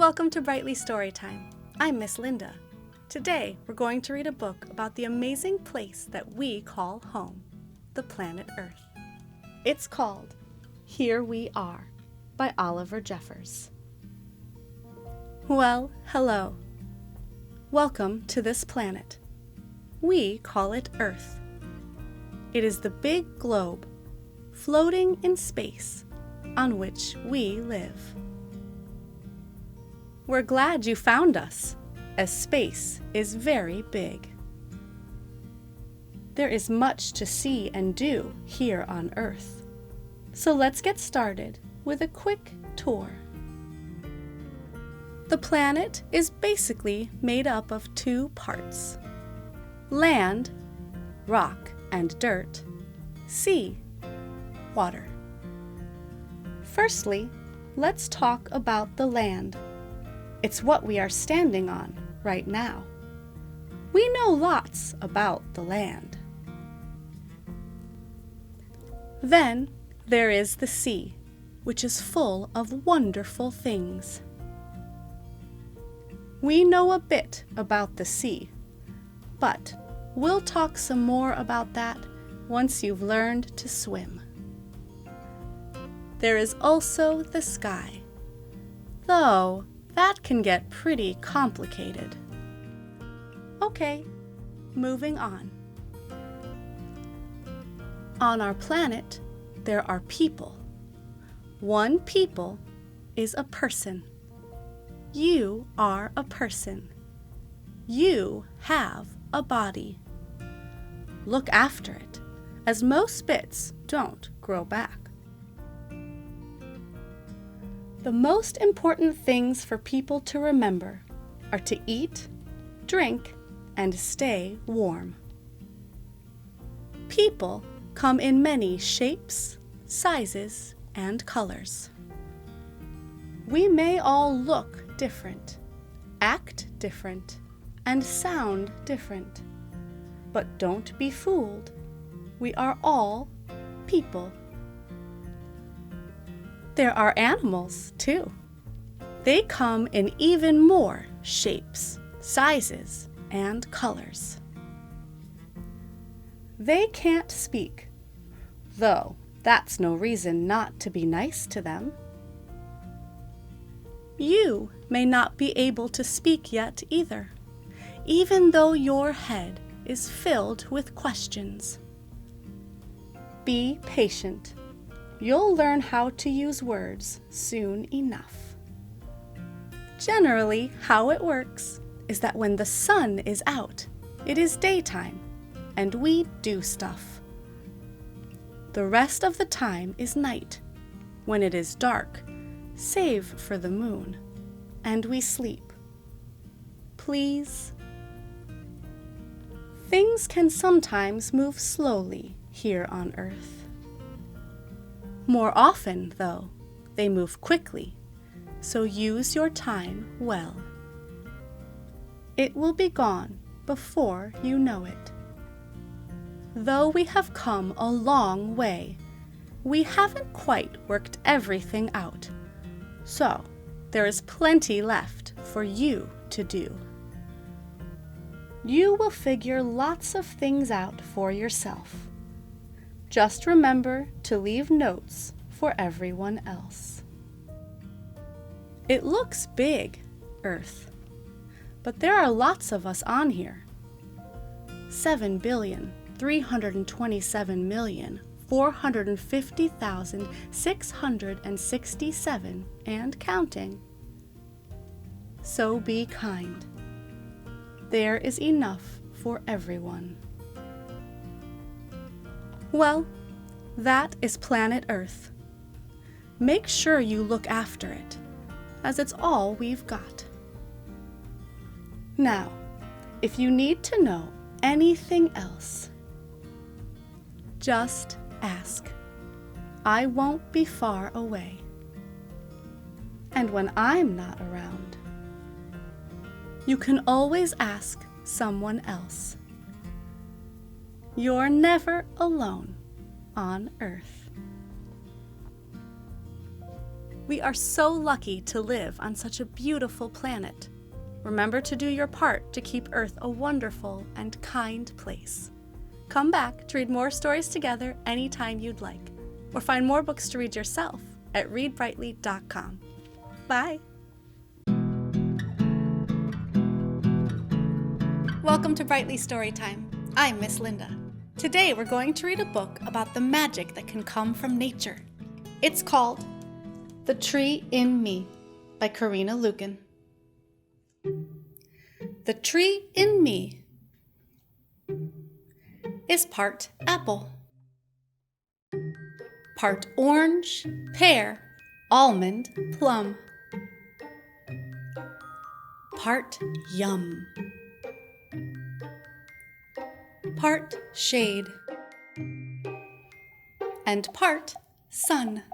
Welcome to Brightly Storytime. I'm Miss Linda. Today, we're going to read a book about the amazing place that we call home, the planet Earth. It's called Here We Are by Oliver Jeffers. Well, hello. Welcome to this planet. We call it Earth. It is the big globe, floating in space, on which we live. We're glad you found us, as space is very big. There is much to see and do here on Earth. So let's get started with a quick tour. The planet is basically made up of two parts: land, rock and dirt, sea, water. Firstly, let's talk about the land. It's what we are standing on right now. We know lots about the land. Then there is the sea, which is full of wonderful things. We know a bit about the sea, but we'll talk some more about that once you've learned to swim. There is also the sky, though that can get pretty complicated. Okay, moving on. On our planet, there are people. One people is a person. You are a person. You have a body. Look after it, as most bits don't grow back. The most important things for people to remember are to eat, drink, and stay warm. People come in many shapes, sizes, and colors. We may all look different, act different, and sound different. But don't be fooled. We are all people. There are animals, too. They come in even more shapes, sizes, and colors. They can't speak, though that's no reason not to be nice to them. You may not be able to speak yet either, even though your head is filled with questions. Be patient. You'll learn how to use words soon enough. Generally, how it works is that when the sun is out, it is daytime, and we do stuff. The rest of the time is night, when it is dark, save for the moon, and we sleep. Please. Things can sometimes move slowly here on Earth. More often, though, they move quickly, so use your time well. It will be gone before you know it. Though we have come a long way, we haven't quite worked everything out, so there is plenty left for you to do. You will figure lots of things out for yourself. Just remember to leave notes for everyone else. It looks big, Earth, but there are lots of us on here. 7,327,450,667 and counting. So be kind. There is enough for everyone. Well, that is planet Earth. Make sure you look after it, as it's all we've got. Now, if you need to know anything else, just ask. I won't be far away. And when I'm not around, you can always ask someone else. You're never alone on Earth. We are so lucky to live on such a beautiful planet. Remember to do your part to keep Earth a wonderful and kind place. Come back to read more stories together anytime you'd like, or find more books to read yourself at readbrightly.com. Bye! Welcome to Brightly Storytime. I'm Miss Linda. Today we're going to read a book about the magic that can come from nature. It's called The Tree in Me by Karina Lukin. The tree in me is part apple, part orange, pear, almond, plum, part yum, part shade, and part sun.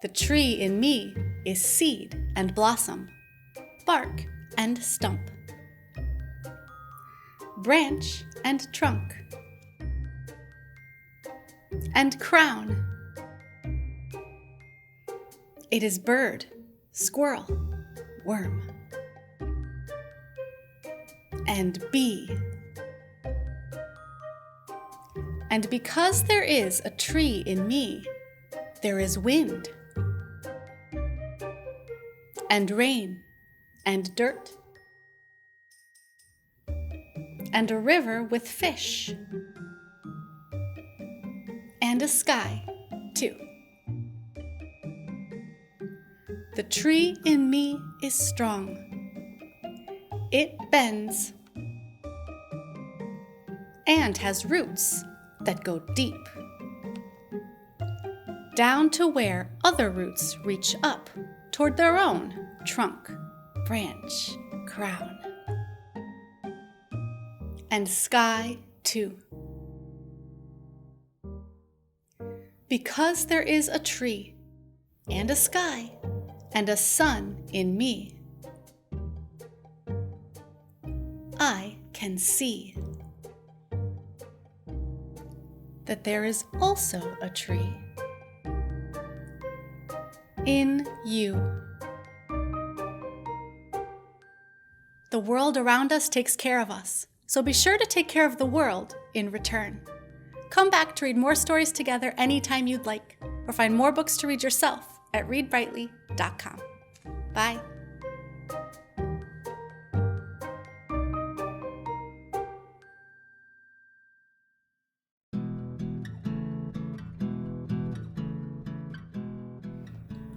The tree in me is seed and blossom, bark and stump, branch and trunk, and crown. It is bird, squirrel, worm, and bee. And because there is a tree in me, there is wind, and rain, and dirt, and a river with fish, and a sky, too. The tree in me is strong. It bends and has roots that go deep, down to where other roots reach up toward their own trunk, branch, crown, and sky too. Because there is a tree and a sky and a sun in me, I can see that there is also a tree in you. The world around us takes care of us, so be sure to take care of the world in return. Come back to read more stories together anytime you'd like, or find more books to read yourself at readbrightly.com. Bye!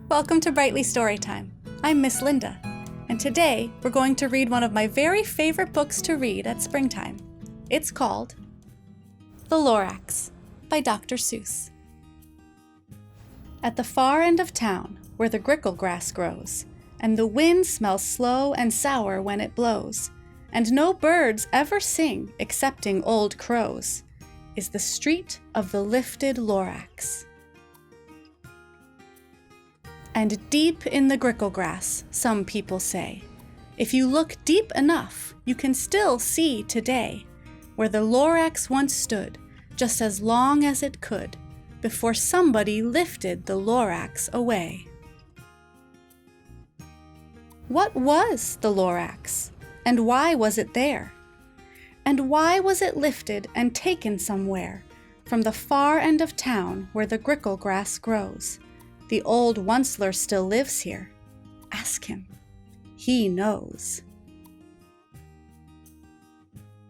Welcome to Brightly Storytime. I'm Miss Linda, and today we're going to read one of my very favorite books to read at springtime. It's called The Lorax by Dr. Seuss. At the far end of town, where the grickle grass grows, and the wind smells slow and sour when it blows, and no birds ever sing excepting old crows, is the street of the lifted Lorax. And deep in the grickle grass, some people say, if you look deep enough, you can still see today where the Lorax once stood, just as long as it could, before somebody lifted the Lorax away. What was the Lorax, and why was it there? And why was it lifted and taken somewhere, from the far end of town where the grickle grass grows? The old Onceler still lives here. Ask him. He knows.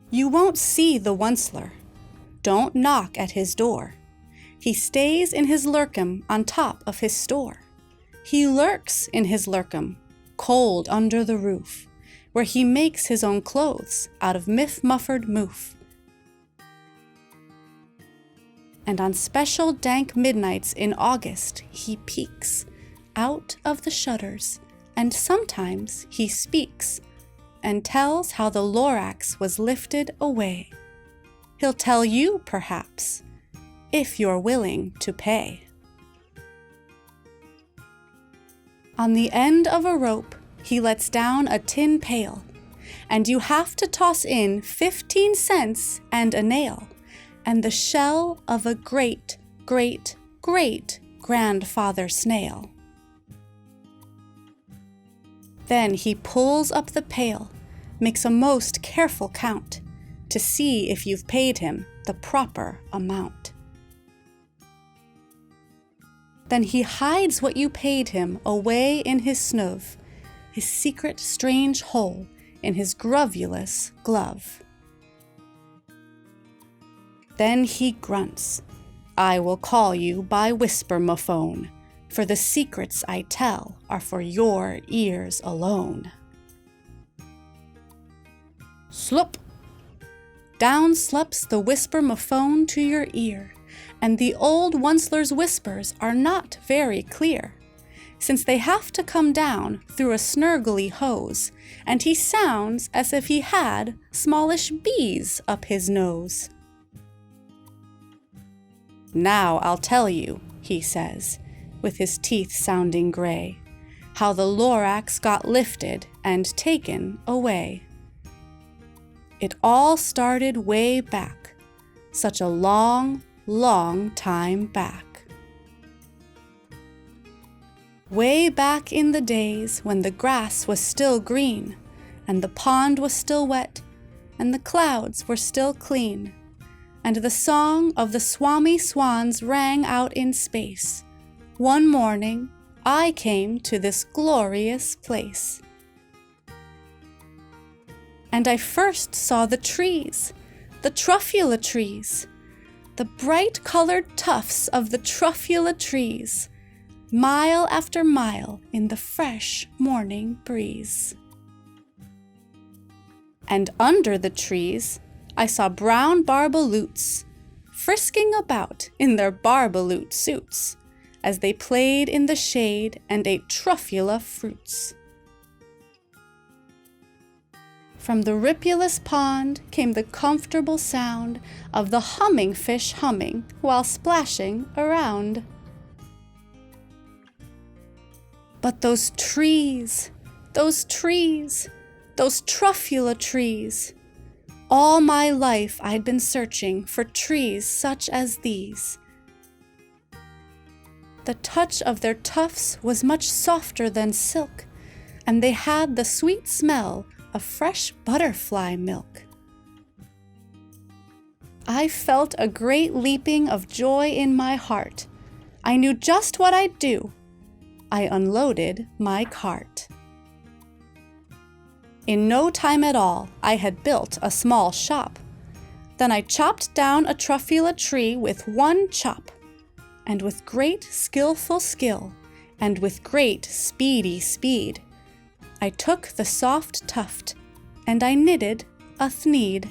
You won't see the Onceler. Don't knock at his door. He stays in his lurkum on top of his store. He lurks in his lurkum, cold under the roof, where he makes his own clothes out of myth-muffered moof. And on special dank midnights in August he peeks out of the shutters, and sometimes he speaks and tells how the Lorax was lifted away. He'll tell you, perhaps, if you're willing to pay. On the end of a rope he lets down a tin pail, and you have to toss in 15 cents and a nail, and the shell of a great, great, great, grandfather snail. Then he pulls up the pail, makes a most careful count, to see if you've paid him the proper amount. Then he hides what you paid him away in his snuv, his secret strange hole in his grovulous glove. Then he grunts, "I will call you by whisper-mophone, for the secrets I tell are for your ears alone." Slop! Down slups the whisper-mophone to your ear, and the old Onceler's whispers are not very clear, since they have to come down through a snurgly hose, and he sounds as if he had smallish bees up his nose. "Now I'll tell you," he says, with his teeth sounding gray, "how the Lorax got lifted and taken away. It all started way back, such a long, long time back. Way back in the days when the grass was still green, and the pond was still wet, and the clouds were still clean, and the song of the swami swans rang out in space. One morning, I came to this glorious place. And I first saw the trees, the truffula trees, the bright-colored tufts of the truffula trees, mile after mile in the fresh morning breeze. And under the trees, I saw brown barbaloots, frisking about in their barbaloot suits, as they played in the shade and ate truffula fruits. From the ripulous pond came the comfortable sound of the humming fish humming while splashing around. But those trees, those truffula trees, all my life I'd been searching for trees such as these. The touch of their tufts was much softer than silk, and they had the sweet smell of fresh butterfly milk. I felt a great leaping of joy in my heart. I knew just what I'd do. I unloaded my cart. In no time at all, I had built a small shop. Then I chopped down a truffula tree with one chop, and with great skillful skill, and with great speedy speed, I took the soft tuft, and I knitted a thneed.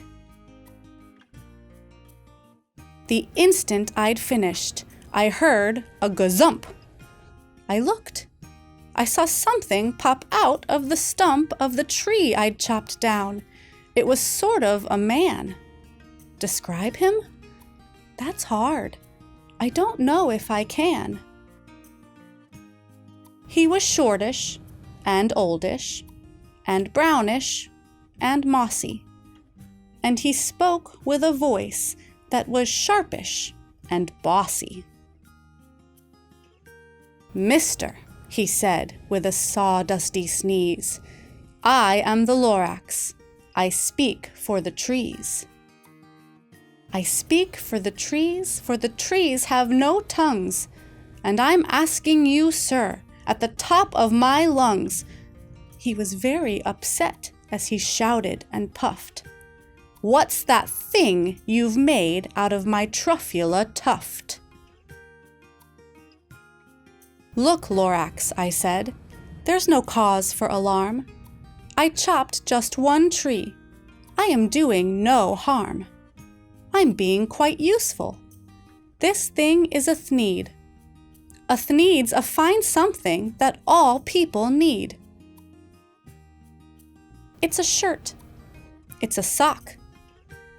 The instant I'd finished, I heard a gazump. I looked. I saw something pop out of the stump of the tree I'd chopped down. It was sort of a man. Describe him? That's hard. I don't know if I can. He was shortish, and oldish, and brownish, and mossy, and he spoke with a voice that was sharpish and bossy. "Mister," he said with a sawdusty sneeze, "I am the Lorax. I speak for the trees. I speak for the trees have no tongues, and I'm asking you, sir, at the top of my lungs." He was very upset as he shouted and puffed, "What's that thing you've made out of my truffula tuft?" "Look, Lorax," I said, "there's no cause for alarm. I chopped just one tree. I am doing no harm. I'm being quite useful. This thing is a thneed. A thneed's a fine something that all people need. It's a shirt. It's a sock.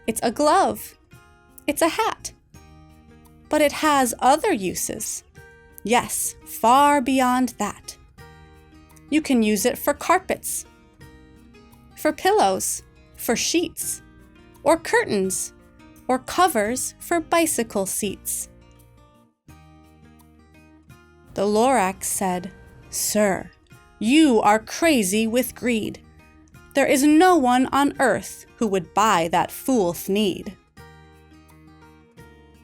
It's a glove. It's a hat. But it has other uses. Yes, far beyond that. You can use it for carpets, for pillows, for sheets, or curtains, or covers for bicycle seats. The Lorax said, "Sir, you are crazy with greed. There is no one on earth who would buy that fool Thneed."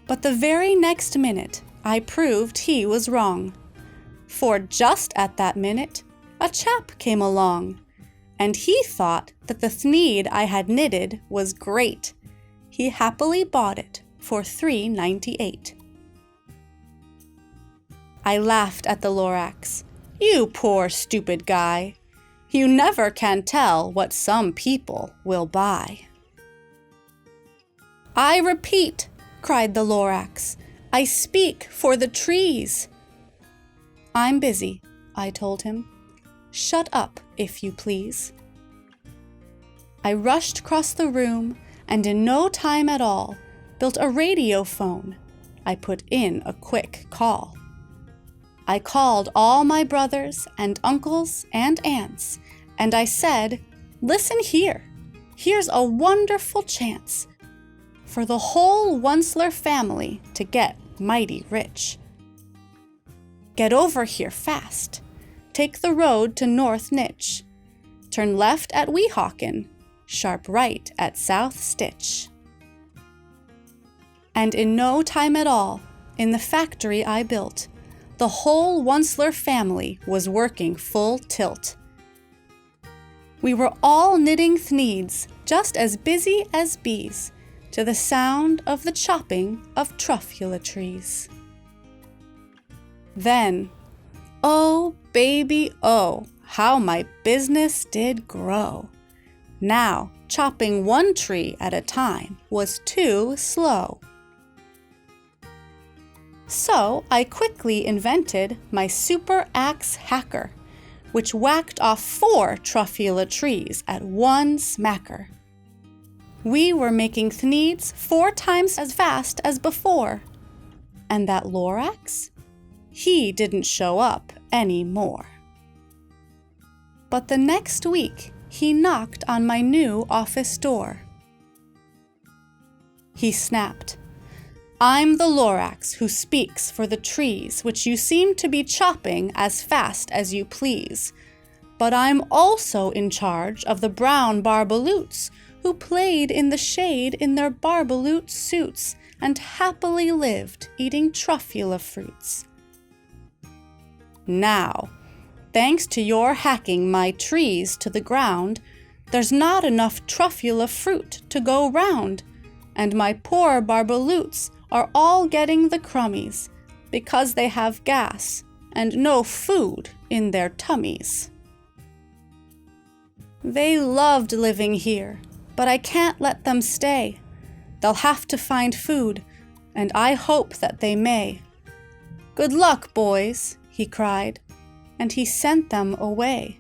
But the very next minute, I proved he was wrong. For just at that minute, a chap came along, and he thought that the Thneed I had knitted was great. He happily bought it for $3.98. I laughed at the Lorax. "You poor stupid guy. You never can tell what some people will buy." "I repeat," cried the Lorax, "I speak for the trees." "I'm busy," I told him. "Shut up, if you please." I rushed across the room and in no time at all built a radio phone. I put in a quick call. I called all my brothers and uncles and aunts, and I said, "Listen here, here's a wonderful chance for the whole Onceler family to get mighty rich. Get over here fast. Take the road to North Nitch. Turn left at Weehawken, sharp right at South Stitch." And in no time at all, in the factory I built, the whole Onceler family was working full tilt. We were all knitting Thneeds, just as busy as bees, to the sound of the chopping of truffula trees. Then, oh baby, oh, how my business did grow. Now, chopping one tree at a time was too slow. So I quickly invented my super axe hacker, which whacked off 4 truffula trees at one smacker. We were making Thneeds 4 times as fast as before. And that Lorax? He didn't show up anymore. But the next week, he knocked on my new office door. He snapped, "I'm the Lorax who speaks for the trees which you seem to be chopping as fast as you please. But I'm also in charge of the brown barbaloots who played in the shade in their barbaloot suits and happily lived eating truffula fruits. Now, thanks to your hacking my trees to the ground, there's not enough truffula fruit to go round, and my poor barbaloots are all getting the crummies because they have gas and no food in their tummies. They loved living here, but I can't let them stay. They'll have to find food, and I hope that they may. Good luck, boys," he cried, and he sent them away.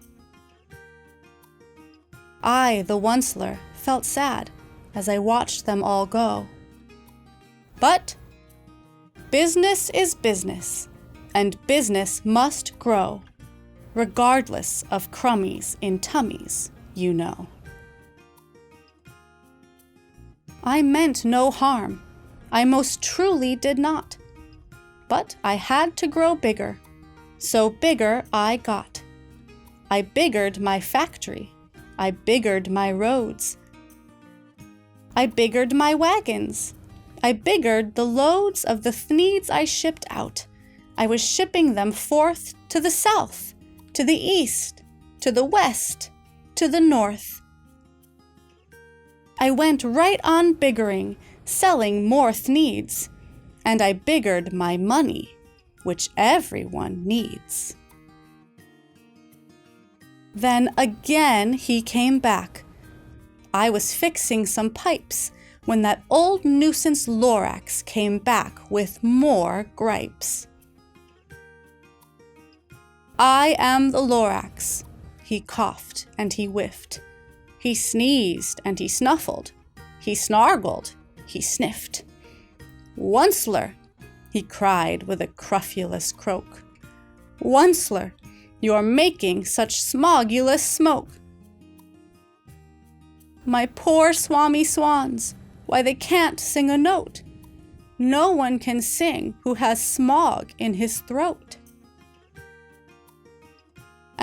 I, the Onceler, felt sad as I watched them all go. But business is business, and business must grow, regardless of crummies in tummies, you know. I meant no harm. I most truly did not. But I had to grow bigger, so bigger I got. I biggered my factory. I biggered my roads. I biggered my wagons. I biggered the loads of the Thneeds I shipped out. I was shipping them forth to the south, to the east, to the west, to the north. I went right on biggering, selling more Thneeds, and I biggered my money, which everyone needs. Then again he came back. I was fixing some pipes when that old nuisance Lorax came back with more gripes. I am the Lorax. He coughed and he whiffed. He sneezed and he snuffled. He snargled. He sniffed. Onceler, he cried with a cruffulous croak. Onceler, you're making such smogulous smoke. My poor swami swans, why they can't sing a note. No one can sing who has smog in his throat.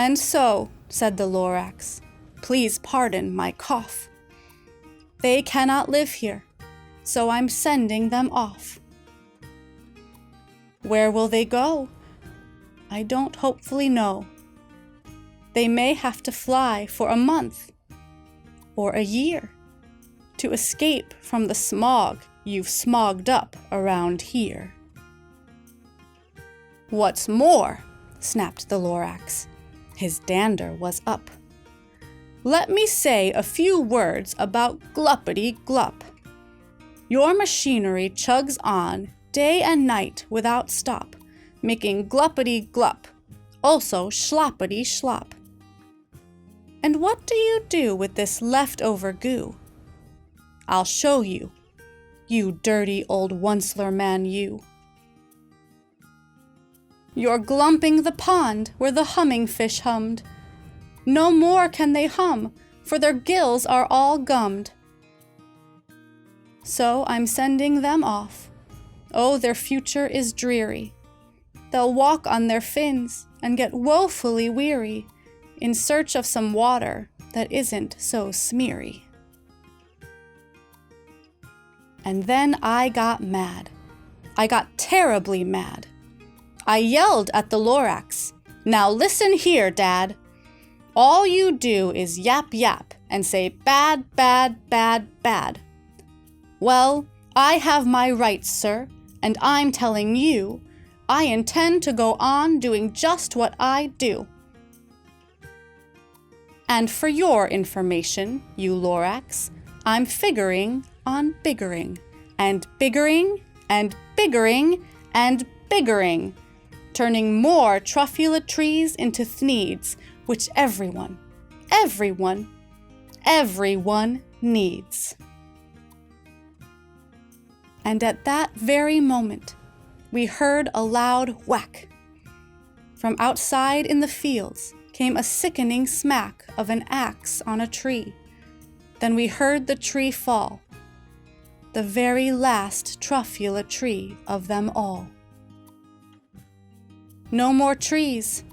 "And so," said the Lorax, "please pardon my cough. They cannot live here, so I'm sending them off." "Where will they go?" "I don't hopefully know. They may have to fly for a month or a year to escape from the smog you've smogged up around here." "What's more," snapped the Lorax, his dander was up, "let me say a few words about Gluppity-Glup. Your machinery chugs on day and night without stop, making Gluppity-Glup, also Schloppity-Schlop. And what do you do with this leftover goo? I'll show you, you dirty old Onceler man, you. You're glumping the pond where the humming fish hummed. No more can they hum, for their gills are all gummed. So I'm sending them off. Oh, their future is dreary. They'll walk on their fins and get woefully weary in search of some water that isn't so smeary." And then I got mad. I got terribly mad. I yelled at the Lorax, "Now listen here, Dad. All you do is yap yap and say bad, bad, bad, bad. Well, I have my rights, sir, and I'm telling you, I intend to go on doing just what I do. And for your information, you Lorax, I'm figuring on biggering, and biggering, and biggering, and biggering, turning more truffula trees into thneeds, which everyone needs." And at that very moment, we heard a loud whack. From outside in the fields came a sickening smack of an axe on a tree. Then we heard the tree fall, the very last truffula tree of them all. No more trees,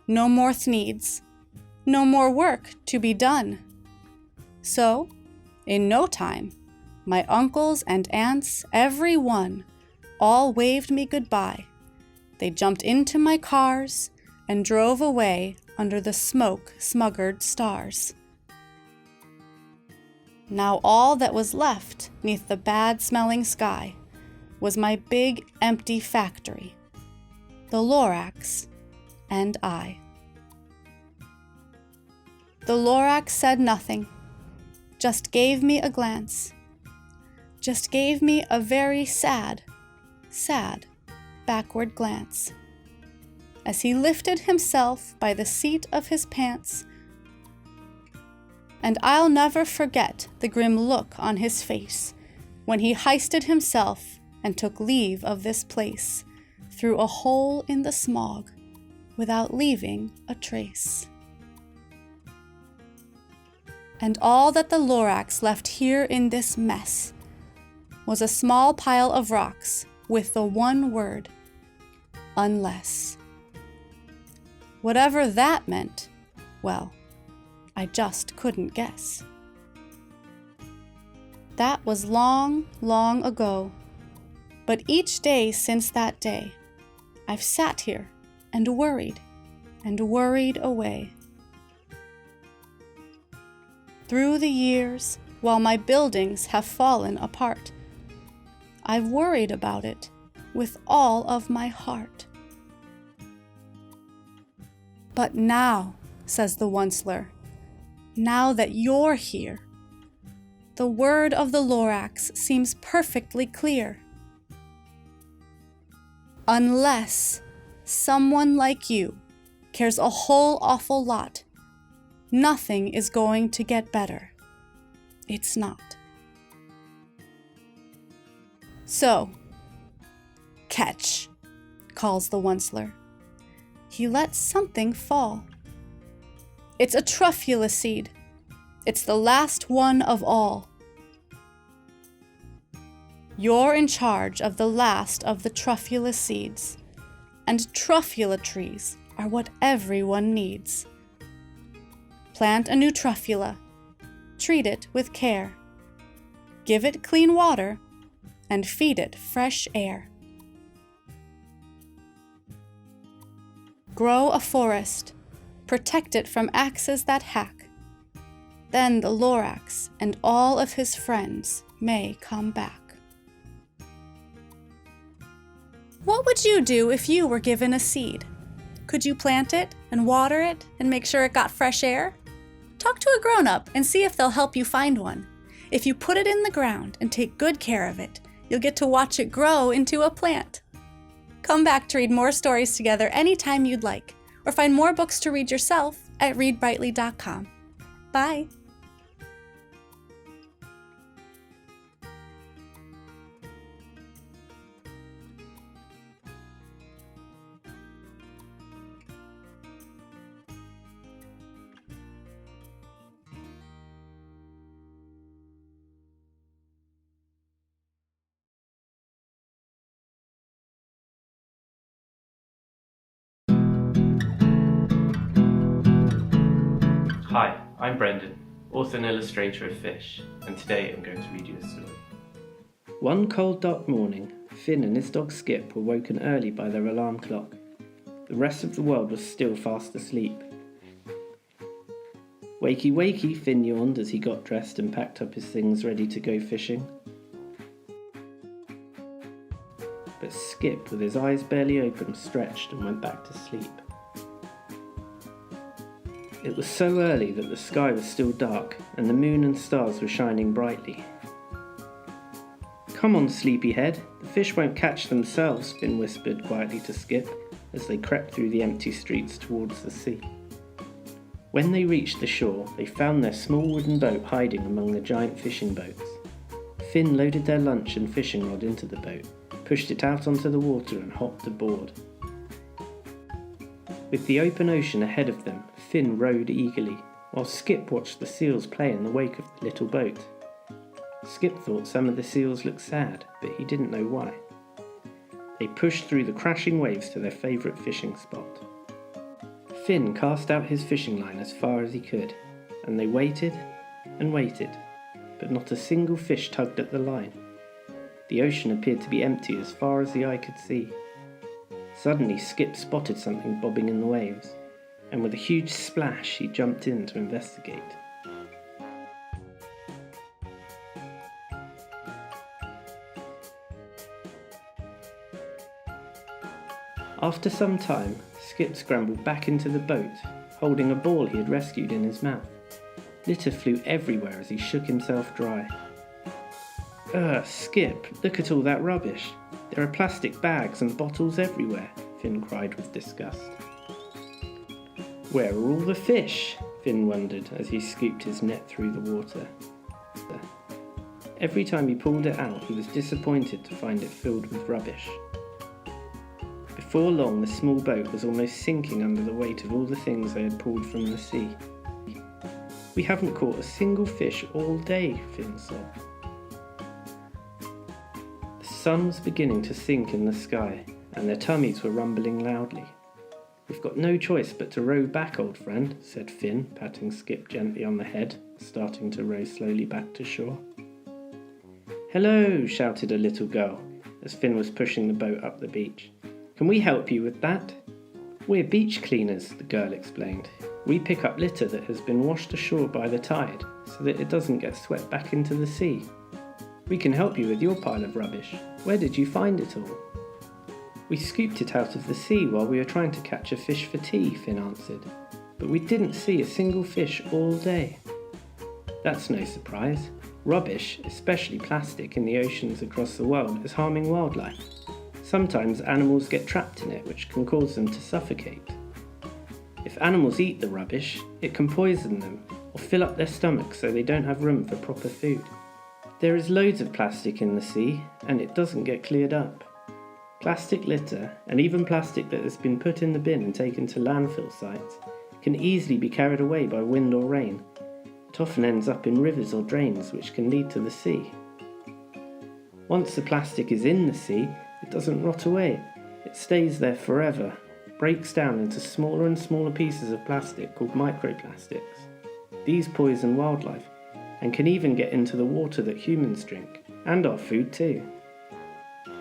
no more thneeds, no more work to be done. So, in no time, my uncles and aunts, every one, all waved me goodbye. They jumped into my cars and drove away under the smoke-smuggered stars. Now all that was left 'neath the bad-smelling sky was my big, empty factory, the Lorax and I. The Lorax said nothing, just gave me a glance, just gave me a very sad, backward glance, as he lifted himself by the seat of his pants. And I'll never forget the grim look on his face when he heisted himself and took leave of this place through a hole in the smog without leaving a trace. And all that the Lorax left here in this mess was a small pile of rocks with the one word, unless. Whatever that meant, well, I just couldn't guess. That was long, long ago, but each day since that day, I've sat here and worried away. Through the years, while my buildings have fallen apart, I've worried about it with all of my heart. But now, says the Onceler, now that you're here, the word of the Lorax seems perfectly clear. Unless someone like you cares a whole awful lot, nothing is going to get better. It's not. So, catch, calls the Onceler. He lets something fall. It's a truffula seed. It's the last one of all. You're in charge of the last of the truffula seeds, and truffula trees are what everyone needs. Plant a new truffula. Treat it with care. Give it clean water and feed it fresh air. Grow a forest. Protect it from axes that hack. Then the Lorax and all of his friends may come back. What would you do if you were given a seed? Could you plant it and water it and make sure it got fresh air? Talk to a grown-up and see if they'll help you find one. If you put it in the ground and take good care of it, you'll get to watch it grow into a plant. Come back to read more stories together anytime you'd like, or find more books to read yourself at readbrightly.com. Bye! Hi, I'm Brendan, author and illustrator of Fish, and today I'm going to read you a story. One cold dark morning, Finn and his dog Skip were woken early by their alarm clock. The rest of the world was still fast asleep. Wakey wakey, Finn yawned as he got dressed and packed up his things ready to go fishing. But Skip, with his eyes barely open, stretched and went back to sleep. It was so early that the sky was still dark and the moon and stars were shining brightly. "Come on, sleepyhead, the fish won't catch themselves," Finn whispered quietly to Skip as they crept through the empty streets towards the sea. When they reached the shore, they found their small wooden boat hiding among the giant fishing boats. Finn loaded their lunch and fishing rod into the boat, pushed it out onto the water and hopped aboard. With the open ocean ahead of them, Finn rowed eagerly, while Skip watched the seals play in the wake of the little boat. Skip thought some of the seals looked sad, but he didn't know why. They pushed through the crashing waves to their favourite fishing spot. Finn cast out his fishing line as far as he could, and they waited and waited, but not a single fish tugged at the line. The ocean appeared to be empty as far as the eye could see. Suddenly Skip spotted something bobbing in the waves, and with a huge splash he jumped in to investigate. After some time, Skip scrambled back into the boat, holding a ball he had rescued in his mouth. Litter flew everywhere as he shook himself dry. Skip, look at all that rubbish. There are plastic bags and bottles everywhere," Finn cried with disgust. "Where are all the fish?" Finn wondered as he scooped his net through the water. Every time he pulled it out, he was disappointed to find it filled with rubbish. Before long, the small boat was almost sinking under the weight of all the things they had pulled from the sea. "We haven't caught a single fish all day," Finn sobbed. The sun was beginning to sink in the sky, and their tummies were rumbling loudly. "We've got no choice but to row back, old friend," said Finn, patting Skip gently on the head, starting to row slowly back to shore. "Hello," shouted a little girl, as Finn was pushing the boat up the beach. "Can we help you with that?" "We're beach cleaners," the girl explained. "We pick up litter that has been washed ashore by the tide, so that it doesn't get swept back into the sea. We can help you with your pile of rubbish. Where did you find it all?" "We scooped it out of the sea while we were trying to catch a fish for tea," Finn answered. "But we didn't see a single fish all day." "That's no surprise. Rubbish, especially plastic, in the oceans across the world is harming wildlife. Sometimes animals get trapped in it, which can cause them to suffocate. If animals eat the rubbish, it can poison them or fill up their stomachs so they don't have room for proper food. There is loads of plastic in the sea, and it doesn't get cleared up. Plastic litter, and even plastic that has been put in the bin and taken to landfill sites, can easily be carried away by wind or rain. It often ends up in rivers or drains, which can lead to the sea. Once the plastic is in the sea, it doesn't rot away. It stays there forever, breaks down into smaller and smaller pieces of plastic called microplastics. These poison wildlife and can even get into the water that humans drink, and our food too.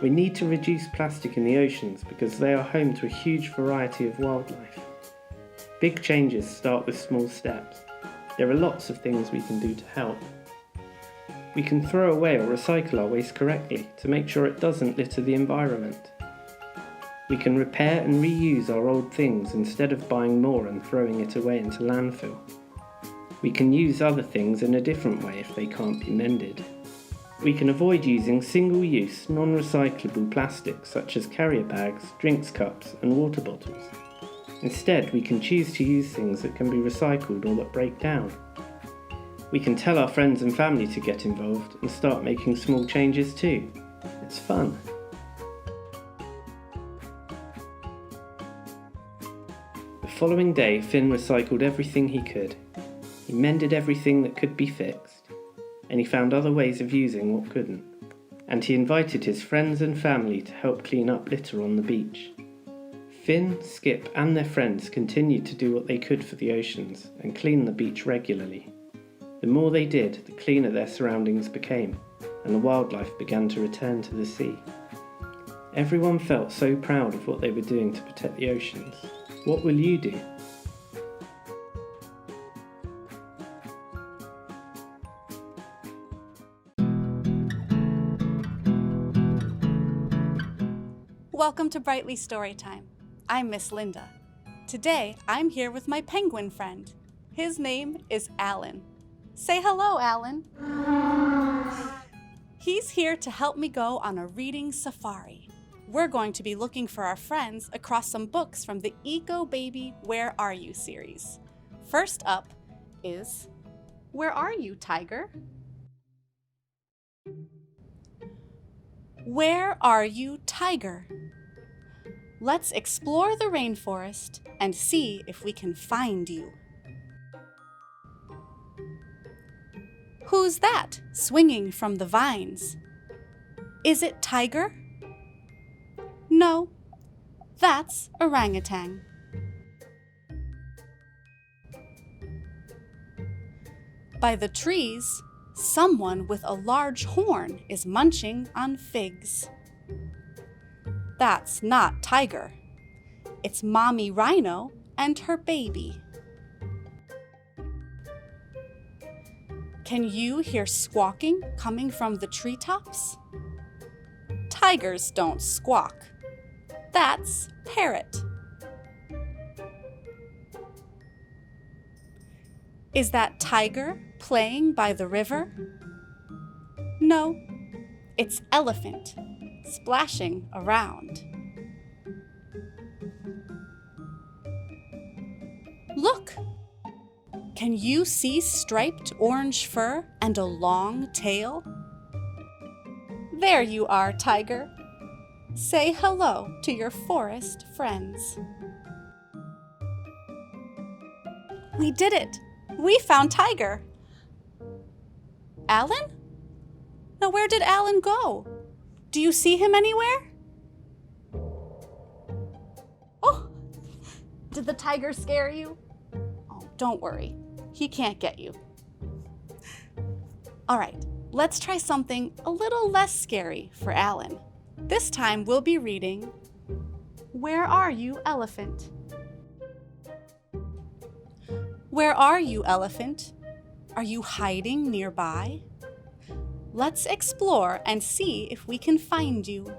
We need to reduce plastic in the oceans because they are home to a huge variety of wildlife. Big changes start with small steps. There are lots of things we can do to help. We can throw away or recycle our waste correctly to make sure it doesn't litter the environment. We can repair and reuse our old things instead of buying more and throwing it away into landfill. We can use other things in a different way if they can't be mended. We can avoid using single-use, non-recyclable plastics such as carrier bags, drinks cups and water bottles. Instead, we can choose to use things that can be recycled or that break down. We can tell our friends and family to get involved and start making small changes too. It's fun. The following day, Finn recycled everything he could. He mended everything that could be fixed, and he found other ways of using what couldn't. And he invited his friends and family to help clean up litter on the beach. Finn, Skip and their friends continued to do what they could for the oceans and clean the beach regularly. The more they did, the cleaner their surroundings became, and the wildlife began to return to the sea. Everyone felt so proud of what they were doing to protect the oceans. What will you do? Welcome to Brightly Storytime. I'm Miss Linda. Today, I'm here with my penguin friend. His name is Alan. Say hello, Alan. He's here to help me go on a reading safari. We're going to be looking for our friends across some books from the Eco Baby Where Are You series. First up is Where Are You, Tiger? Where are you, Tiger? Let's explore the rainforest and see if we can find you. Who's that swinging from the vines? Is it Tiger? No, that's orangutan. By the trees, someone with a large horn is munching on figs. That's not Tiger. It's Mommy Rhino and her baby. Can you hear squawking coming from the treetops? Tigers don't squawk. That's Parrot. Is that Tiger playing by the river? No, it's Elephant, splashing around. Look! Can you see striped orange fur and a long tail? There you are, Tiger. Say hello to your forest friends. We did it! We found Tiger! Alan? Now where did Alan go? Do you see him anywhere? Oh! Did the tiger scare you? Oh, don't worry. He can't get you. All right, let's try something a little less scary for Alan. This time we'll be reading Where Are You, Elephant? Where are you, Elephant? Are you hiding nearby? Let's explore and see if we can find you.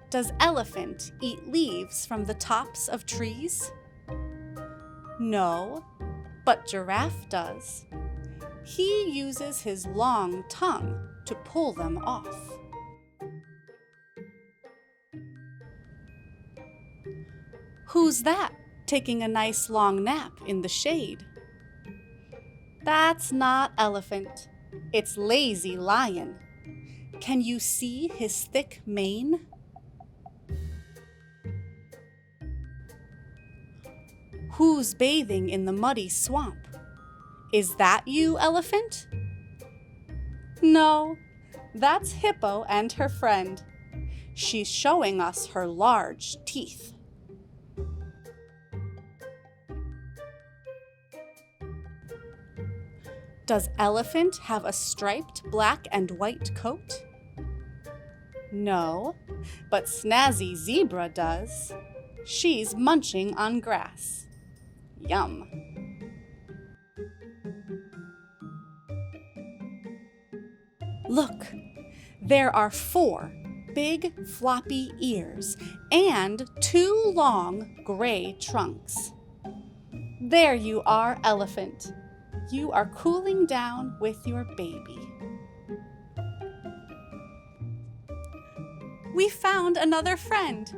Does elephant eat leaves from the tops of trees? No, but giraffe does. He uses his long tongue to pull them off. Who's that taking a nice long nap in the shade? That's not elephant. It's lazy lion. Can you see his thick mane? Who's bathing in the muddy swamp? Is that you, elephant? No, that's Hippo and her friend. She's showing us her large teeth. Does elephant have a striped black and white coat? No, but snazzy zebra does. She's munching on grass. Yum. Look, there are 4 big floppy ears and 2 long gray trunks. There you are, elephant. You are cooling down with your baby. We found another friend.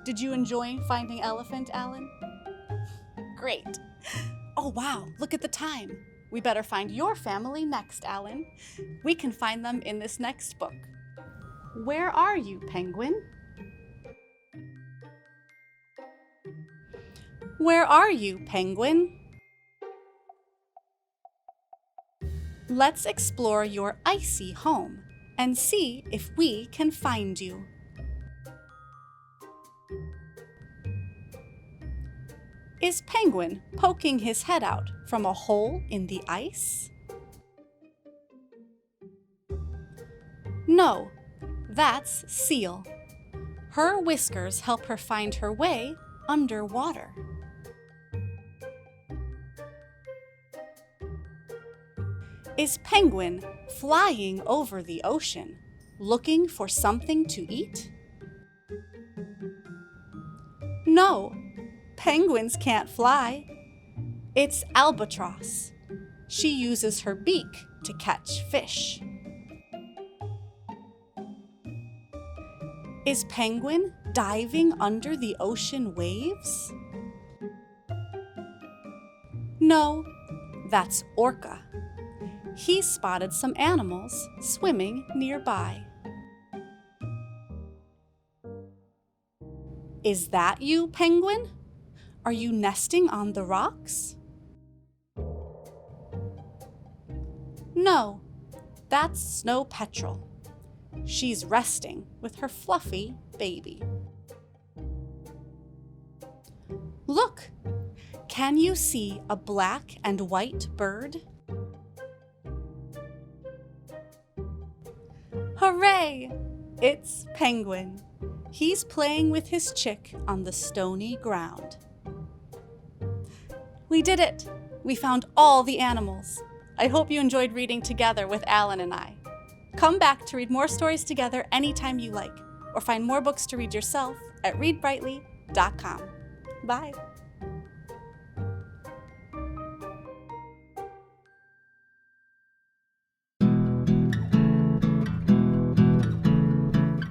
Did you enjoy finding elephant, Alan? Great. Oh, wow, look at the time. We better find your family next, Alan. We can find them in this next book. Where are you, penguin? Where are you, penguin? Let's explore your icy home and see if we can find you. Is Penguin poking his head out from a hole in the ice? No, that's Seal. Her whiskers help her find her way underwater. Is Penguin flying over the ocean, looking for something to eat? No, penguins can't fly. It's Albatross. She uses her beak to catch fish. Is Penguin diving under the ocean waves? No, that's Orca. He spotted some animals swimming nearby. Is that you, Penguin? Are you nesting on the rocks? No, that's Snow Petrel. She's resting with her fluffy baby. Look, can you see a black and white bird? Hooray! It's Penguin. He's playing with his chick on the stony ground. We did it! We found all the animals. I hope you enjoyed reading together with Alan and I. Come back to read more stories together anytime you like, or find more books to read yourself at readbrightly.com. Bye!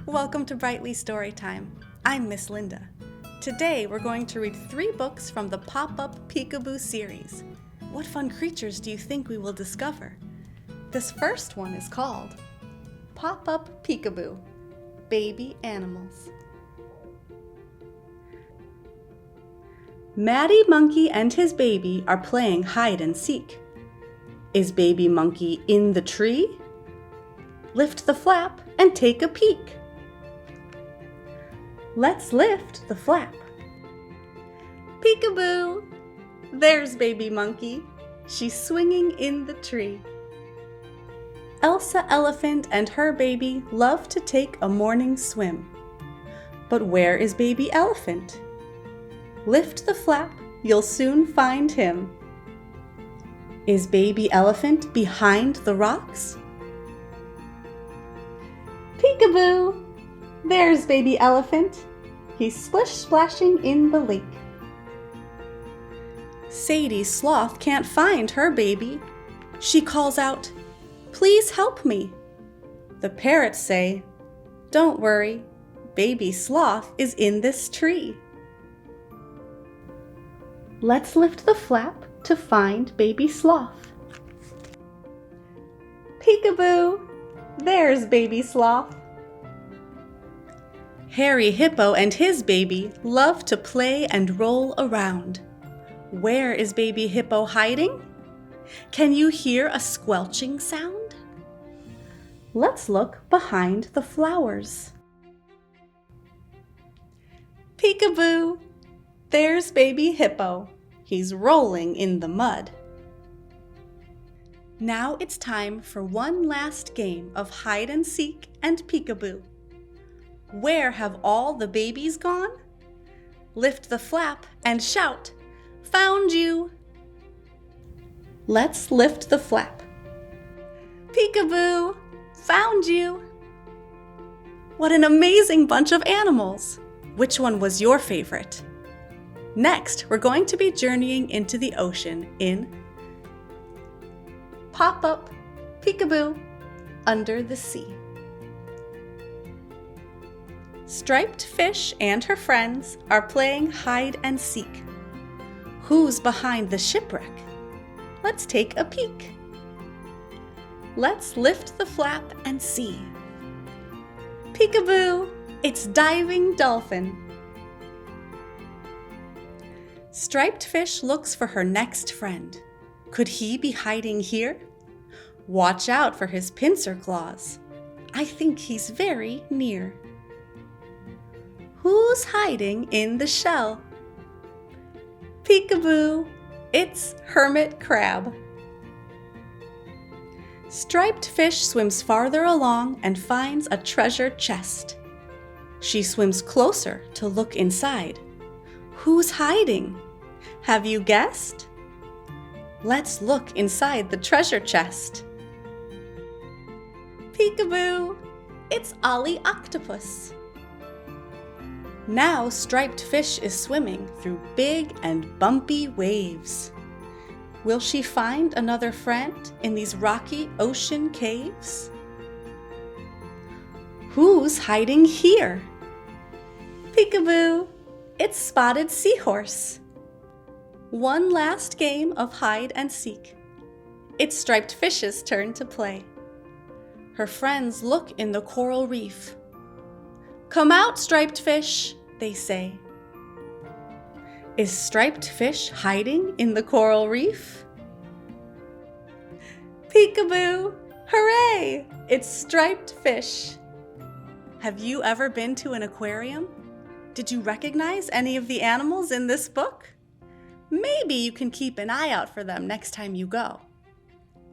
Welcome to Brightly Storytime. I'm Miss Linda. Today we're going to read 3 books from the Pop-Up Peekaboo series. What fun creatures do you think we will discover? This first one is called Pop-Up Peekaboo, Baby Animals. Matty Monkey and his baby are playing hide and seek. Is Baby Monkey in the tree? Lift the flap and take a peek. Let's lift the flap. Peekaboo! There's Baby Monkey. She's swinging in the tree. Elsa Elephant and her baby love to take a morning swim. But where is Baby Elephant? Lift the flap, you'll soon find him. Is Baby Elephant behind the rocks? Peekaboo! There's Baby Elephant. He's splish-splashing in the lake. Sadie Sloth can't find her baby. She calls out, "Please help me." The parrots say, "Don't worry, Baby Sloth is in this tree." Let's lift the flap to find Baby Sloth. Peekaboo! There's Baby Sloth. Hairy Hippo and his baby love to play and roll around. Where is Baby Hippo hiding? Can you hear a squelching sound? Let's look behind the flowers. Peekaboo! There's baby hippo. He's rolling in the mud. Now it's time for one last game of hide and seek and peekaboo. Where have all the babies gone? Lift the flap and shout, "Found you!" Let's lift the flap. Peekaboo! Found you! What an amazing bunch of animals! Which one was your favorite? Next, we're going to be journeying into the ocean in Pop-Up, Peekaboo, Under the Sea. Striped Fish and her friends are playing hide and seek. Who's behind the shipwreck? Let's take a peek. Let's lift the flap and see. Peekaboo! It's Diving Dolphin. Striped Fish looks for her next friend. Could he be hiding here? Watch out for his pincer claws. I think he's very near. Who's hiding in the shell? Peekaboo! It's Hermit Crab. Striped Fish swims farther along and finds a treasure chest. She swims closer to look inside. Who's hiding? Have you guessed? Let's look inside the treasure chest. Peekaboo! It's Ollie Octopus. Now Striped Fish is swimming through big and bumpy waves. Will she find another friend in these rocky ocean caves? Who's hiding here? Peekaboo! It's Spotted Seahorse. One last game of hide and seek. It's Striped Fish's turn to play. Her friends look in the coral reef. "Come out, Striped Fish," they say. Is Striped Fish hiding in the coral reef? Peekaboo! Hooray! It's Striped Fish. Have you ever been to an aquarium? Did you recognize any of the animals in this book? Maybe you can keep an eye out for them next time you go.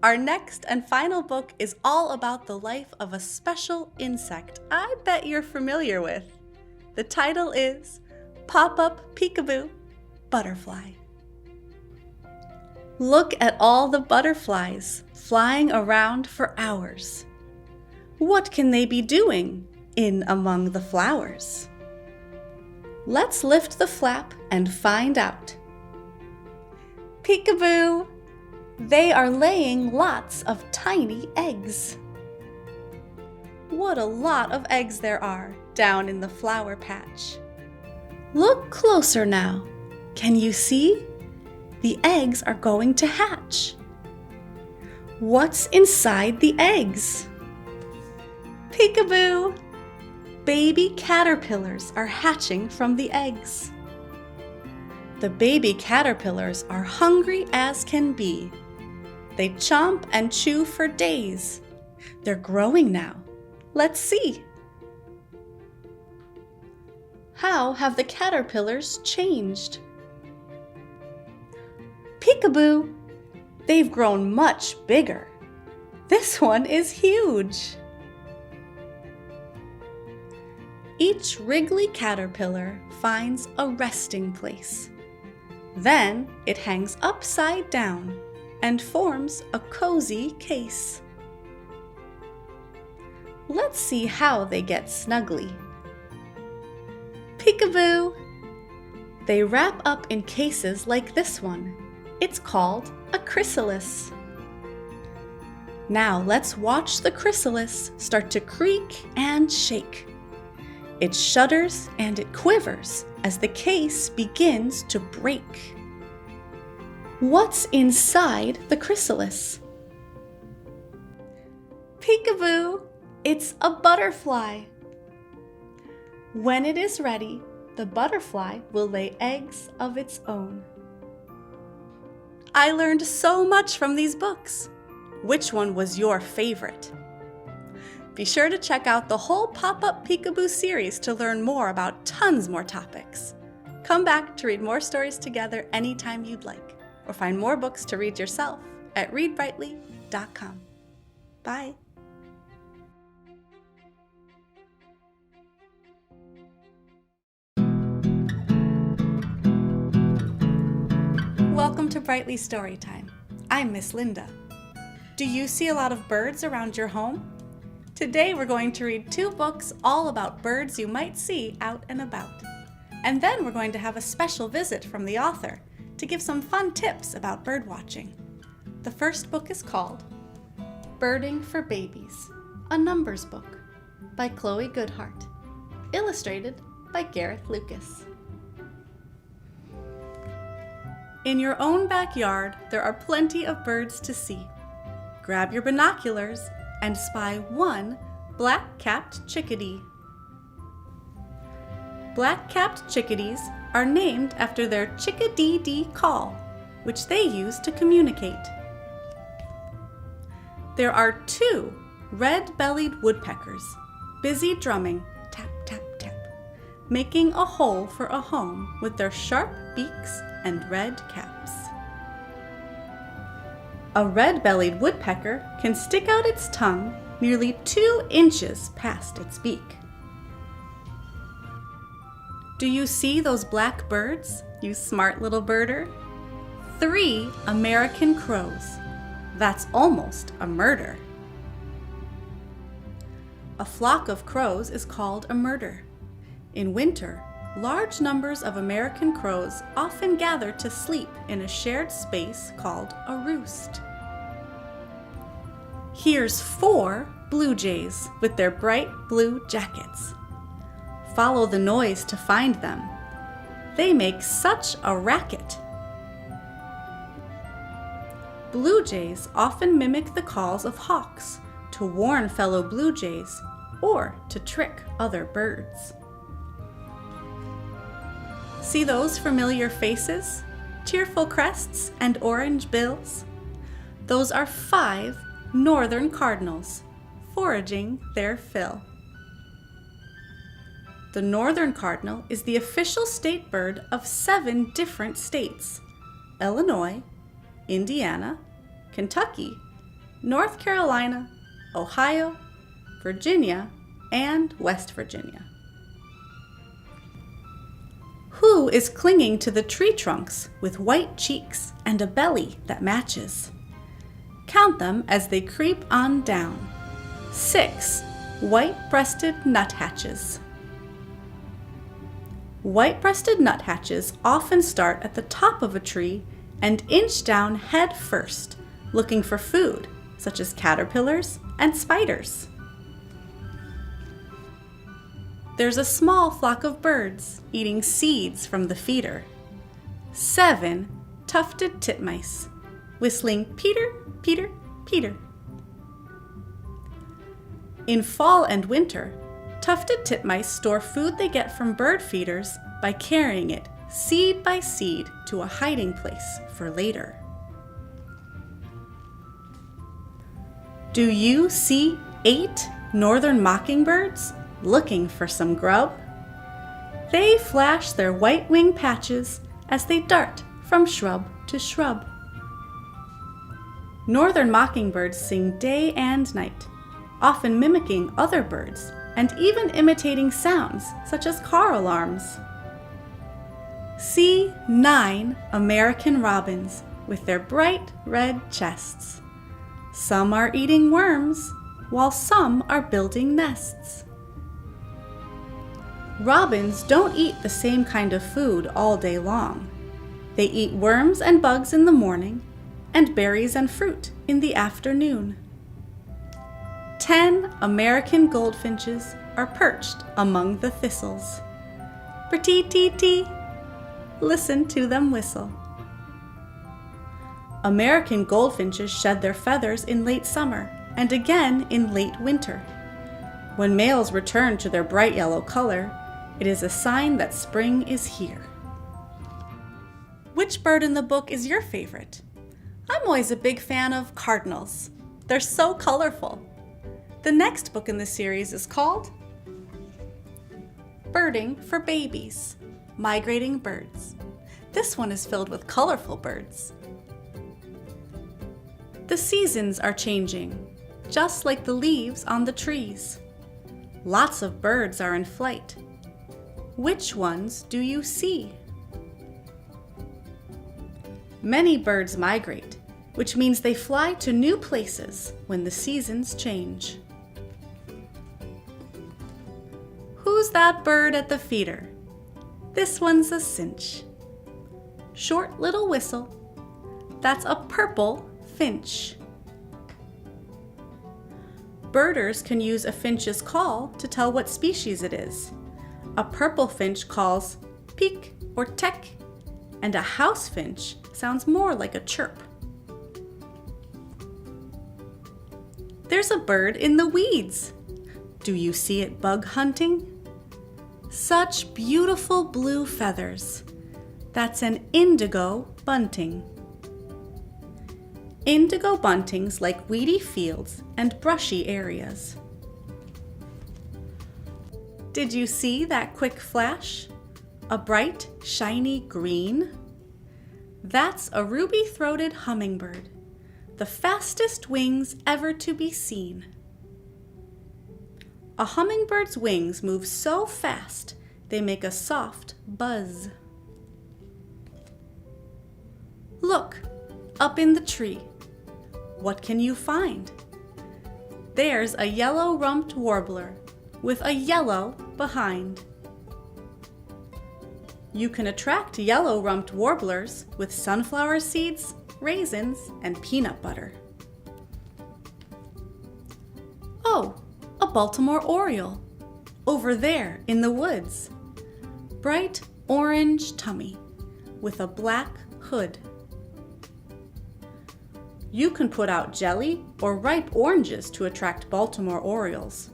Our next and final book is all about the life of a special insect I bet you're familiar with. The title is Pop-Up, Peekaboo, Butterfly. Look at all the butterflies flying around for hours. What can they be doing in among the flowers? Let's lift the flap and find out. Peekaboo! They are laying lots of tiny eggs. What a lot of eggs there are down in the flower patch. Look closer now. Can you see? The eggs are going to hatch. What's inside the eggs? Peekaboo! Baby caterpillars are hatching from the eggs. The baby caterpillars are hungry as can be. They chomp and chew for days. They're growing now. Let's see. How have the caterpillars changed? Peekaboo! They've grown much bigger. This one is huge. Each wriggly caterpillar finds a resting place. Then it hangs upside down and forms a cozy case. Let's see how they get snugly. Peekaboo! They wrap up in cases like this one. It's called a chrysalis. Now let's watch the chrysalis start to creak and shake. It shudders and it quivers as the case begins to break. What's inside the chrysalis? Peekaboo! It's a butterfly. When it is ready, the butterfly will lay eggs of its own. I learned so much from these books. Which one was your favorite? Be sure to check out the whole pop-up Peekaboo series to learn more about tons more topics. Come back to read more stories together anytime you'd like, or find more books to read yourself at readbrightly.com. Bye. Welcome to Brightly Storytime. I'm Miss Linda. Do you see a lot of birds around your home? Today we're going to read 2 books all about birds you might see out and about. And then we're going to have a special visit from the author to give some fun tips about bird watching. The first book is called Birding for Babies, a numbers book by Chloe Goodhart, illustrated by Gareth Lucas. In your own backyard, there are plenty of birds to see. Grab your binoculars and spy one black-capped chickadee. Black-capped chickadees are named after their chickadee-dee call, which they use to communicate. There are 2 red-bellied woodpeckers, busy drumming tap, tap, tap, making a hole for a home with their sharp beaks and red caps. A red-bellied woodpecker can stick out its tongue nearly 2 inches past its beak. Do you see those black birds, you smart little birder? 3 American crows. That's almost a murder. A flock of crows is called a murder. In winter, large numbers of American crows often gather to sleep in a shared space called a roost. Here's 4 blue jays with their bright blue jackets. Follow the noise to find them. They make such a racket. Blue jays often mimic the calls of hawks to warn fellow blue jays or to trick other birds. See those familiar faces, cheerful crests, and orange bills? Those are 5 northern cardinals foraging their fill. The northern cardinal is the official state bird of 7 different states: Illinois, Indiana, Kentucky, North Carolina, Ohio, Virginia, and West Virginia. Who is clinging to the tree trunks with white cheeks and a belly that matches? Count them as they creep on down. 6 white-breasted nuthatches. White-breasted nuthatches often start at the top of a tree and inch down head first, looking for food, such as caterpillars and spiders. There's a small flock of birds eating seeds from the feeder. 7 tufted titmice, whistling Peter, Peter, Peter. In fall and winter, tufted titmice store food they get from bird feeders by carrying it seed by seed to a hiding place for later. Do you see 8 northern mockingbirds looking for some grub? They flash their white wing patches as they dart from shrub to shrub. Northern mockingbirds sing day and night, often mimicking other birds and even imitating sounds such as car alarms. See 9 American robins with their bright red chests. Some are eating worms, while some are building nests. Robins don't eat the same kind of food all day long. They eat worms and bugs in the morning and berries and fruit in the afternoon. 10 American goldfinches are perched among the thistles. Pretty-tee-tee, listen to them whistle. American goldfinches shed their feathers in late summer and again in late winter. When males return to their bright yellow color, it is a sign that spring is here. Which bird in the book is your favorite? I'm always a big fan of cardinals. They're so colorful. The next book in the series is called Birding for Babies, Migrating Birds. This one is filled with colorful birds. The seasons are changing, just like the leaves on the trees. Lots of birds are in flight. Which ones do you see? Many birds migrate, which means they fly to new places when the seasons change. Who's that bird at the feeder? This one's a cinch. Short little whistle. That's a purple finch. Birders can use a finch's call to tell what species it is. A purple finch calls peek or teck, and a house finch sounds more like a chirp. There's a bird in the weeds. Do you see it bug hunting? Such beautiful blue feathers. That's an indigo bunting. Indigo buntings like weedy fields and brushy areas. Did you see that quick flash? A bright, shiny green? That's a ruby-throated hummingbird, the fastest wings ever to be seen. A hummingbird's wings move so fast, they make a soft buzz. Look, up in the tree. What can you find? There's a yellow-rumped warbler with a yellow behind. You can attract yellow-rumped warblers with sunflower seeds, raisins, and peanut butter. Oh, a Baltimore oriole, over there in the woods. Bright orange tummy with a black hood. You can put out jelly or ripe oranges to attract Baltimore orioles,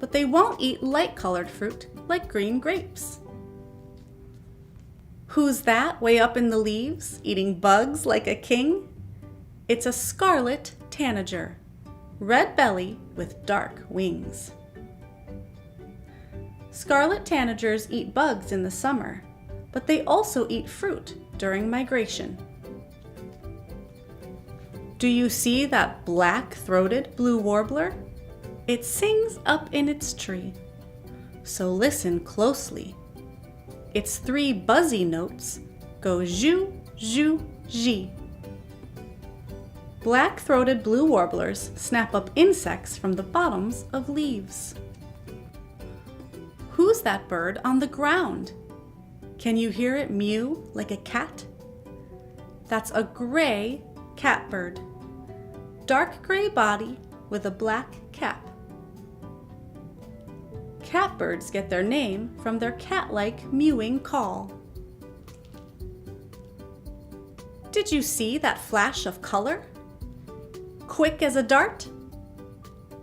but they won't eat light-colored fruit like green grapes. Who's that way up in the leaves, eating bugs like a king? It's a scarlet tanager, red belly with dark wings. Scarlet tanagers eat bugs in the summer, but they also eat fruit during migration. Do you see that black-throated blue warbler? It sings up in its tree. So listen closely. Its three buzzy notes go zhu, zhu, zhi. Black-throated blue warblers snap up insects from the bottoms of leaves. Who's that bird on the ground? Can you hear it mew like a cat? That's a gray catbird. Dark gray body with a black cap. Catbirds get their name from their cat-like mewing call. Did you see that flash of color? Quick as a dart?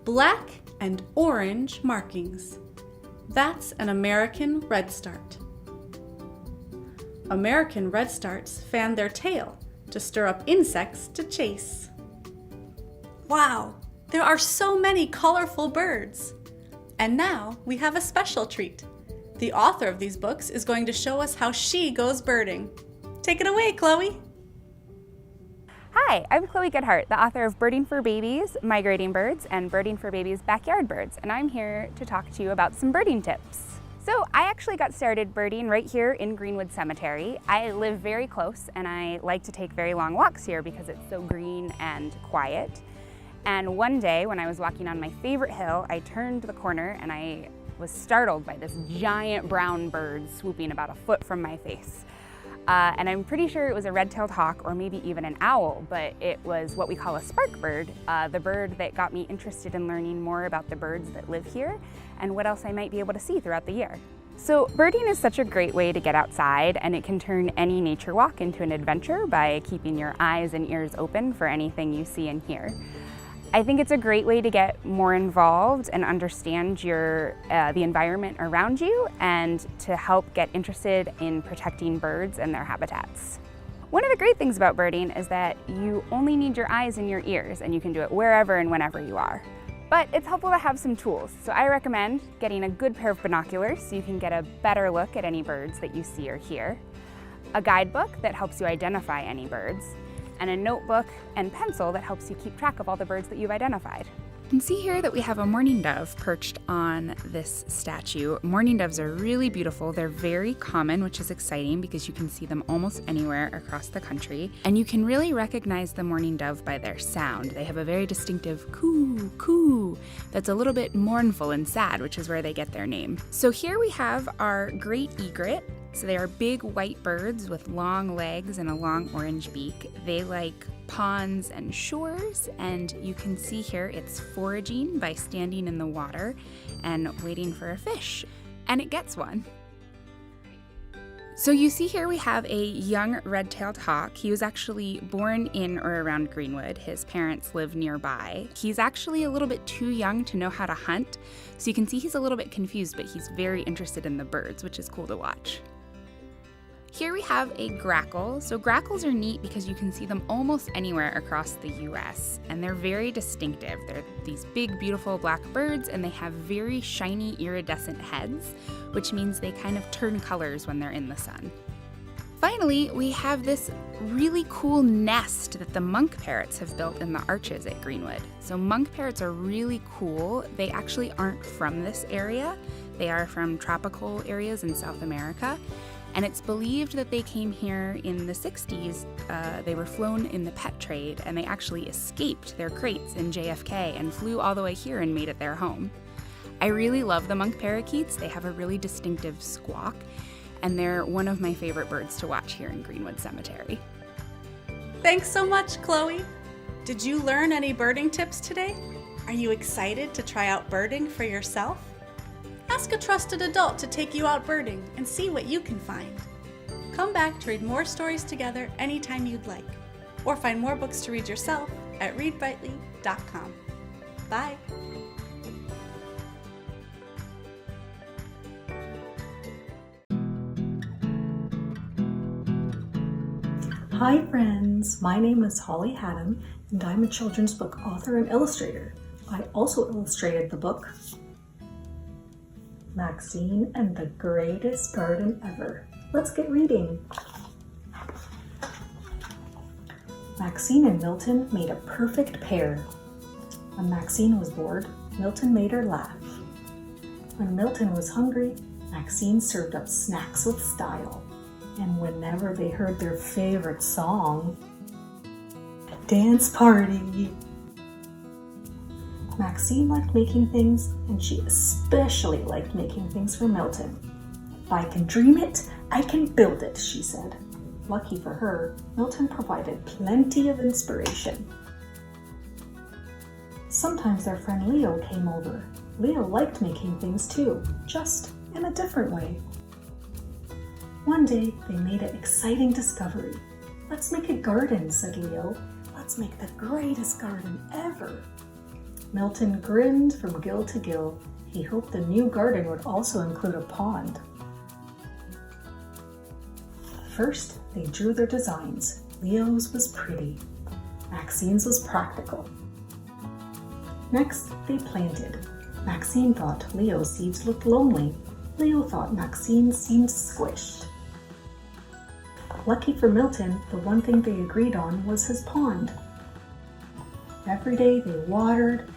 Black and orange markings. That's an American redstart. American redstarts fan their tail to stir up insects to chase. Wow, there are so many colorful birds. And now we have a special treat. The author of these books is going to show us how she goes birding. Take it away, Chloe. Hi, I'm Chloe Goodhart, the author of Birding for Babies, Migrating Birds, and Birding for Babies, Backyard Birds, and I'm here to talk to you about some birding tips. So I actually got started birding right here in Greenwood Cemetery. I live very close and I like to take very long walks here because it's so green and quiet. And one day when I was walking on my favorite hill, I turned the corner and I was startled by this giant brown bird swooping about a foot from my face. And I'm pretty sure it was a red-tailed hawk or maybe even an owl, but it was what we call a spark bird, the bird that got me interested in learning more about the birds that live here and what else I might be able to see throughout the year. So birding is such a great way to get outside, and it can turn any nature walk into an adventure by keeping your eyes and ears open for anything you see and hear. I think it's a great way to get more involved and understand the environment around you and to help get interested in protecting birds and their habitats. One of the great things about birding is that you only need your eyes and your ears, and you can do it wherever and whenever you are. But it's helpful to have some tools. So I recommend getting a good pair of binoculars so you can get a better look at any birds that you see or hear, a guidebook that helps you identify any birds, and a notebook and pencil that helps you keep track of all the birds that you've identified. You can see here that we have a mourning dove perched on this statue. Mourning doves are really beautiful. They're very common, which is exciting because you can see them almost anywhere across the country. And you can really recognize the mourning dove by their sound. They have a very distinctive coo, coo, that's a little bit mournful and sad, which is where they get their name. So here we have our great egret. So they are big white birds with long legs and a long orange beak. They like ponds and shores, and you can see here it's foraging by standing in the water and waiting for a fish, and it gets one. So you see here we have a young red-tailed hawk. He was actually born in or around Greenwood. His parents live nearby. He's actually a little bit too young to know how to hunt, so you can see he's a little bit confused, but he's very interested in the birds, which is cool to watch. Here we have a grackle. So grackles are neat because you can see them almost anywhere across the US, and they're very distinctive. They're these big, beautiful black birds, and they have very shiny, iridescent heads, which means they kind of turn colors when they're in the sun. Finally, we have this really cool nest that the monk parrots have built in the arches at Greenwood. So monk parrots are really cool. They actually aren't from this area. They are from tropical areas in South America. And it's believed that they came here in the 60s. They were flown in the pet trade, and they actually escaped their crates in JFK and flew all the way here and made it their home. I really love the monk parakeets. They have a really distinctive squawk, and they're one of my favorite birds to watch here in Greenwood Cemetery. Thanks so much, Chloe. Did you learn any birding tips today? Are you excited to try out birding for yourself? Ask a trusted adult to take you out birding and see what you can find. Come back to read more stories together anytime you'd like, or find more books to read yourself at readbrightly.com. Bye. Hi friends, my name is Holly Haddam, and I'm a children's book author and illustrator. I also illustrated the book Maxine and the Greatest Garden Ever. Let's get reading. Maxine and Milton made a perfect pair. When Maxine was bored, Milton made her laugh. When Milton was hungry, Maxine served up snacks with style. And whenever they heard their favorite song, Dance Party, Maxine liked making things, and she especially liked making things for Milton. If I can dream it, I can build it, she said. Lucky for her, Milton provided plenty of inspiration. Sometimes their friend Leo came over. Leo liked making things too, just in a different way. One day, they made an exciting discovery. Let's make a garden, said Leo. Let's make the greatest garden ever. Milton grinned from gill to gill. He hoped the new garden would also include a pond. First, they drew their designs. Leo's was pretty. Maxine's was practical. Next, they planted. Maxine thought Leo's seeds looked lonely. Leo thought Maxine's seemed squished. Lucky for Milton, the one thing they agreed on was his pond. Every day they watered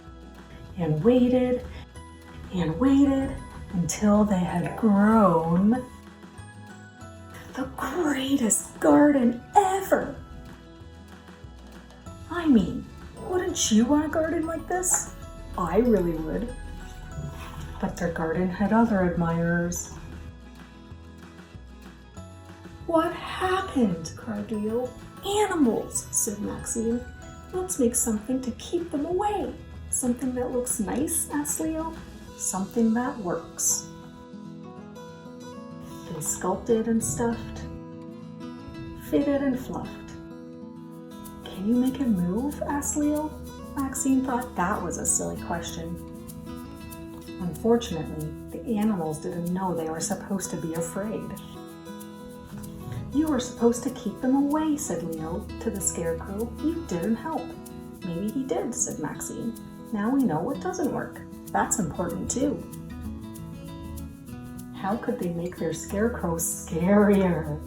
and waited until they had grown the greatest garden ever. I mean, wouldn't you want a garden like this? I really would. But their garden had other admirers. What happened? Cried Leo. Animals, said Maxine. Let's make something to keep them away. Something that looks nice, asked Leo. Something that works. They sculpted and stuffed, fitted and fluffed. Can you make it move? Asked Leo. Maxine thought that was a silly question. Unfortunately, the animals didn't know they were supposed to be afraid. You were supposed to keep them away, said Leo to the scarecrow. You didn't help. Maybe he did, said Maxine. Now we know what doesn't work. That's important too. How could they make their scarecrow scarier?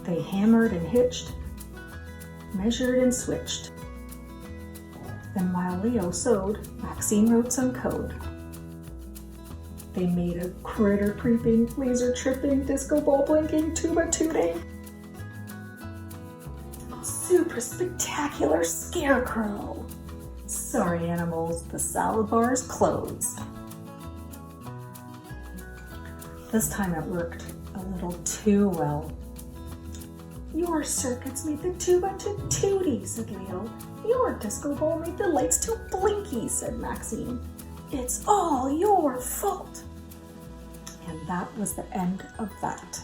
They hammered and hitched, measured and switched. Then while Leo sewed, Maxine wrote some code. They made a critter creeping, laser tripping, disco ball blinking, tuba tooting, super spectacular scarecrow. Sorry animals, the salad bar is closed. This time it worked a little too well. Your circuits made the tuba too tooty, said Leo. Your disco ball made the lights too blinky, said Maxine. It's all your fault. And that was the end of that.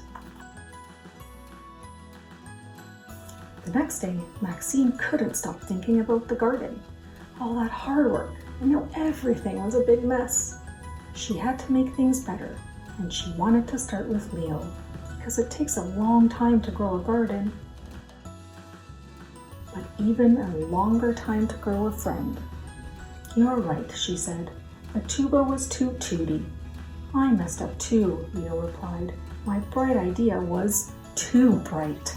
The next day, Maxine couldn't stop thinking about the garden. All that hard work, and now everything was a big mess. She had to make things better, and she wanted to start with Leo, because it takes a long time to grow a garden, but even a longer time to grow a friend. You're right, she said. A tuba was too tooty. I messed up too, Leo replied. My bright idea was too bright.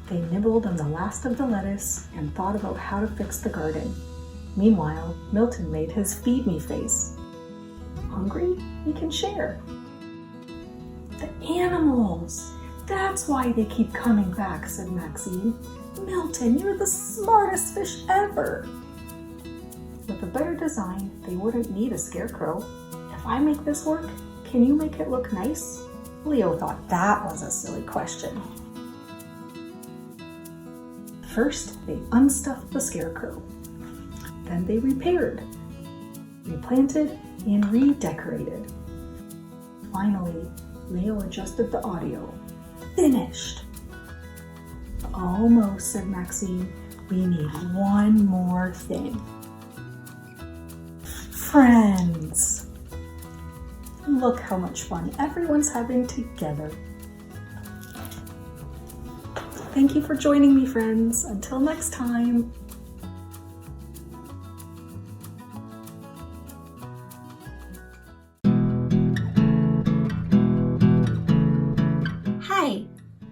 They nibbled on the last of the lettuce and thought about how to fix the garden. Meanwhile, Milton made his feed me face. Hungry? We can share. The animals! That's why they keep coming back, said Maxine. Milton, you're the smartest fish ever! With a better design, they wouldn't need a scarecrow. If I make this work, can you make it look nice? Leo thought that was a silly question. First, they unstuffed the scarecrow. Then they repaired, replanted, and redecorated. Finally, Leo adjusted the audio. Finished! Almost, said Maxine. We need one more thing. Friends! Look how much fun everyone's having together. Thank you for joining me, friends. Until next time. Hi,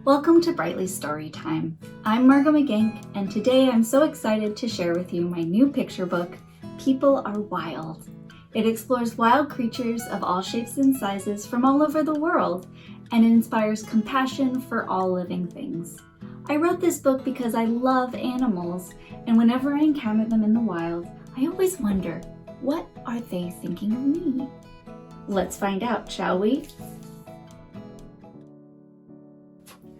welcome to Brightly Storytime. I'm Margot McGink, and today I'm so excited to share with you my new picture book, People Are Wild. It explores wild creatures of all shapes and sizes from all over the world, and inspires compassion for all living things. I wrote this book because I love animals, and whenever I encounter them in the wild, I always wonder, what are they thinking of me? Let's find out, shall we?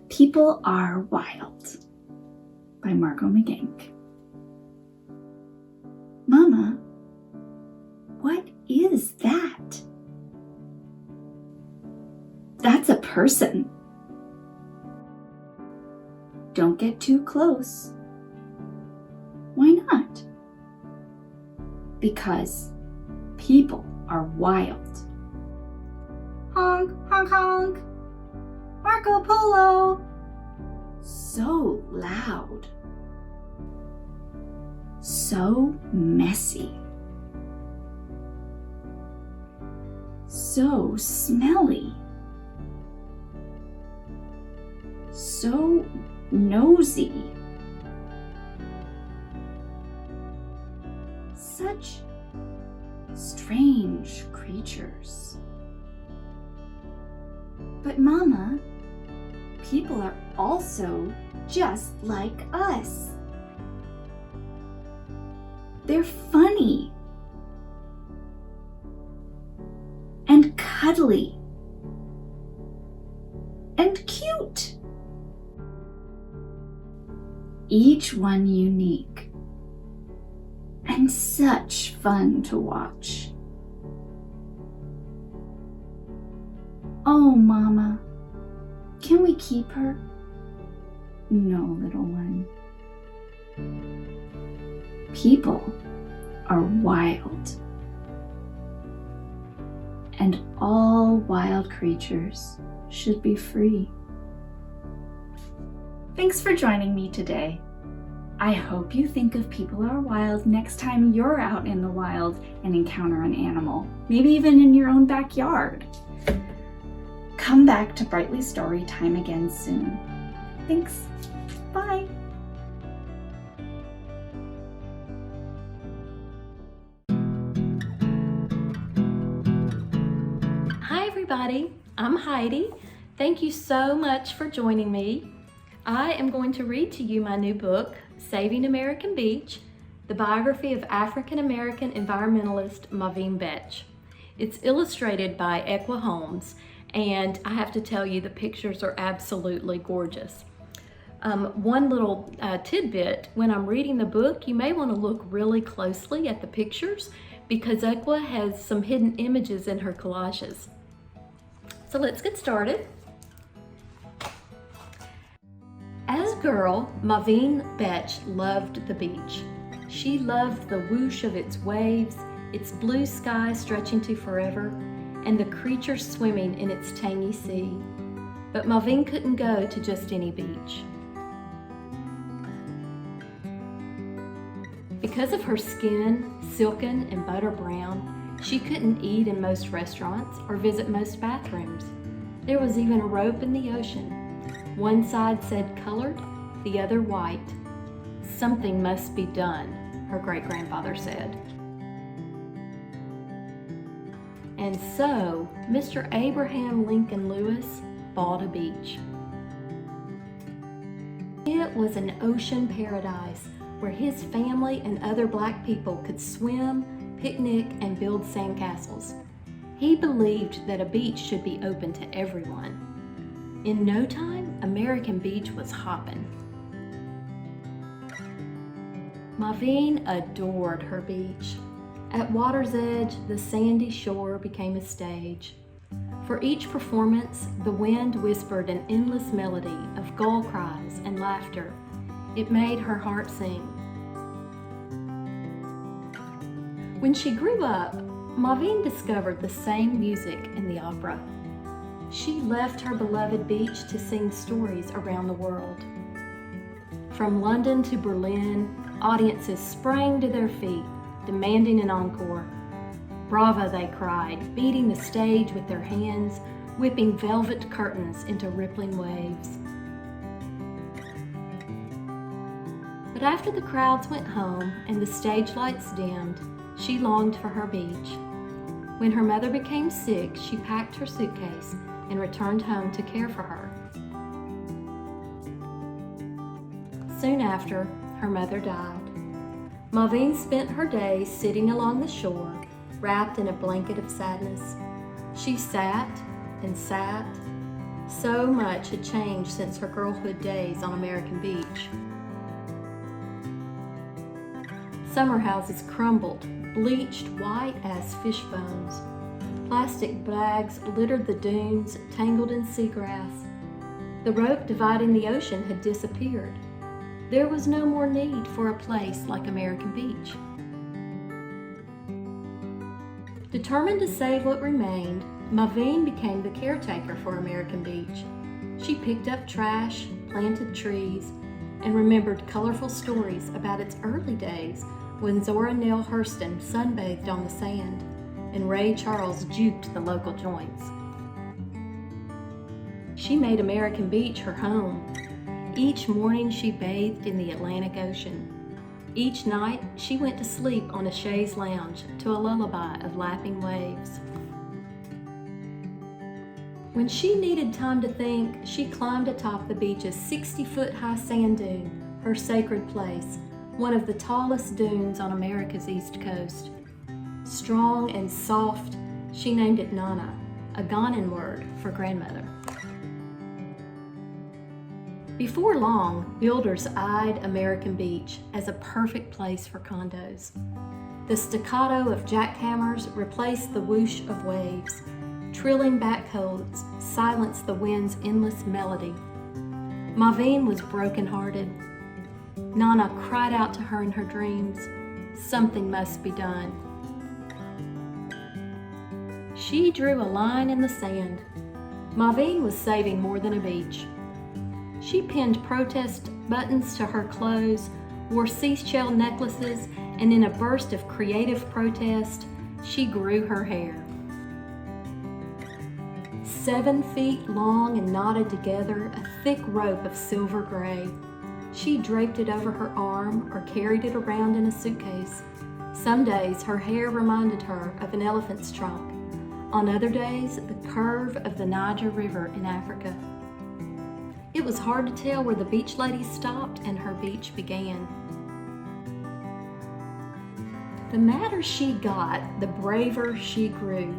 People Are Wild by Margot McGink. Mama, what is that? That's a person. Don't get too close. Why not? Because people are wild. Honk, honk, honk. Marco Polo. So loud. So messy. So smelly. So nosy. Such strange creatures. But Mama, people are also just like us. They're funny and cuddly and cute. Each one unique and such fun to watch. Oh, Mama, can we keep her? No, little one. People are wild, and all wild creatures should be free. Thanks for joining me today. I hope you think of People Are Wild next time you're out in the wild and encounter an animal, maybe even in your own backyard. Come back to Brightly Storytime again soon. Thanks. Bye. Hi everybody, I'm Heidi. Thank you so much for joining me. I am going to read to you my new book, Saving American Beach, the biography of African-American environmentalist Maveen Betch. It's illustrated by Equa Holmes, and I have to tell you the pictures are absolutely gorgeous. One little tidbit, when I'm reading the book, you may want to look really closely at the pictures because Equa has some hidden images in her collages. So let's get started. As a girl, Maveen Betch loved the beach. She loved the whoosh of its waves, its blue sky stretching to forever, and the creatures swimming in its tangy sea. But Maveen couldn't go to just any beach. Because of her skin, silken and butter brown, she couldn't eat in most restaurants or visit most bathrooms. There was even a rope in the ocean. One side said colored, the other white. Something must be done, her great-grandfather said. And so, Mr. Abraham Lincoln Lewis bought a beach. It was an ocean paradise where his family and other black people could swim, picnic, and build sandcastles. He believed that a beach should be open to everyone. In no time, American Beach was hopping. Maveen adored her beach. At water's edge, the sandy shore became a stage. For each performance, the wind whispered an endless melody of gull cries and laughter. It made her heart sing. When she grew up, Maveen discovered the same music in the opera. She left her beloved beach to sing stories around the world. From London to Berlin, audiences sprang to their feet, demanding an encore. Brava, they cried, beating the stage with their hands, whipping velvet curtains into rippling waves. But after the crowds went home and the stage lights dimmed, she longed for her beach. When her mother became sick, she packed her suitcase and returned home to care for her. Soon after, her mother died. Maveen spent her days sitting along the shore, wrapped in a blanket of sadness. She sat and sat. So much had changed since her girlhood days on American Beach. Summer houses crumbled, bleached white as fish bones. Plastic bags littered the dunes, tangled in seagrass. The rope dividing the ocean had disappeared. There was no more need for a place like American Beach. Determined to save what remained, Maveen became the caretaker for American Beach. She picked up trash, planted trees, and remembered colorful stories about its early days when Zora Neale Hurston sunbathed on the sand and Ray Charles juked the local joints. She made American Beach her home. Each morning she bathed in the Atlantic Ocean. Each night she went to sleep on a chaise lounge to a lullaby of lapping waves. When she needed time to think, she climbed atop the beach's 60-foot-high sand dune, her sacred place, one of the tallest dunes on America's East Coast. Strong and soft, she named it Nana, a Ghanaian word for grandmother. Before long, builders eyed American Beach as a perfect place for condos. The staccato of jackhammers replaced the whoosh of waves. Trilling backhoes silenced the wind's endless melody. Maveen was brokenhearted. Nana cried out to her in her dreams, "Something must be done." She drew a line in the sand. Maveen was saving more than a beach. She pinned protest buttons to her clothes, wore seashell necklaces, and in a burst of creative protest, she grew her hair. 7 feet long and knotted together, a thick rope of silver gray. She draped it over her arm or carried it around in a suitcase. Some days her hair reminded her of an elephant's trunk. On other days, the curve of the Niger River in Africa. It was hard to tell where the beach lady stopped and her beach began. The madder she got, the braver she grew.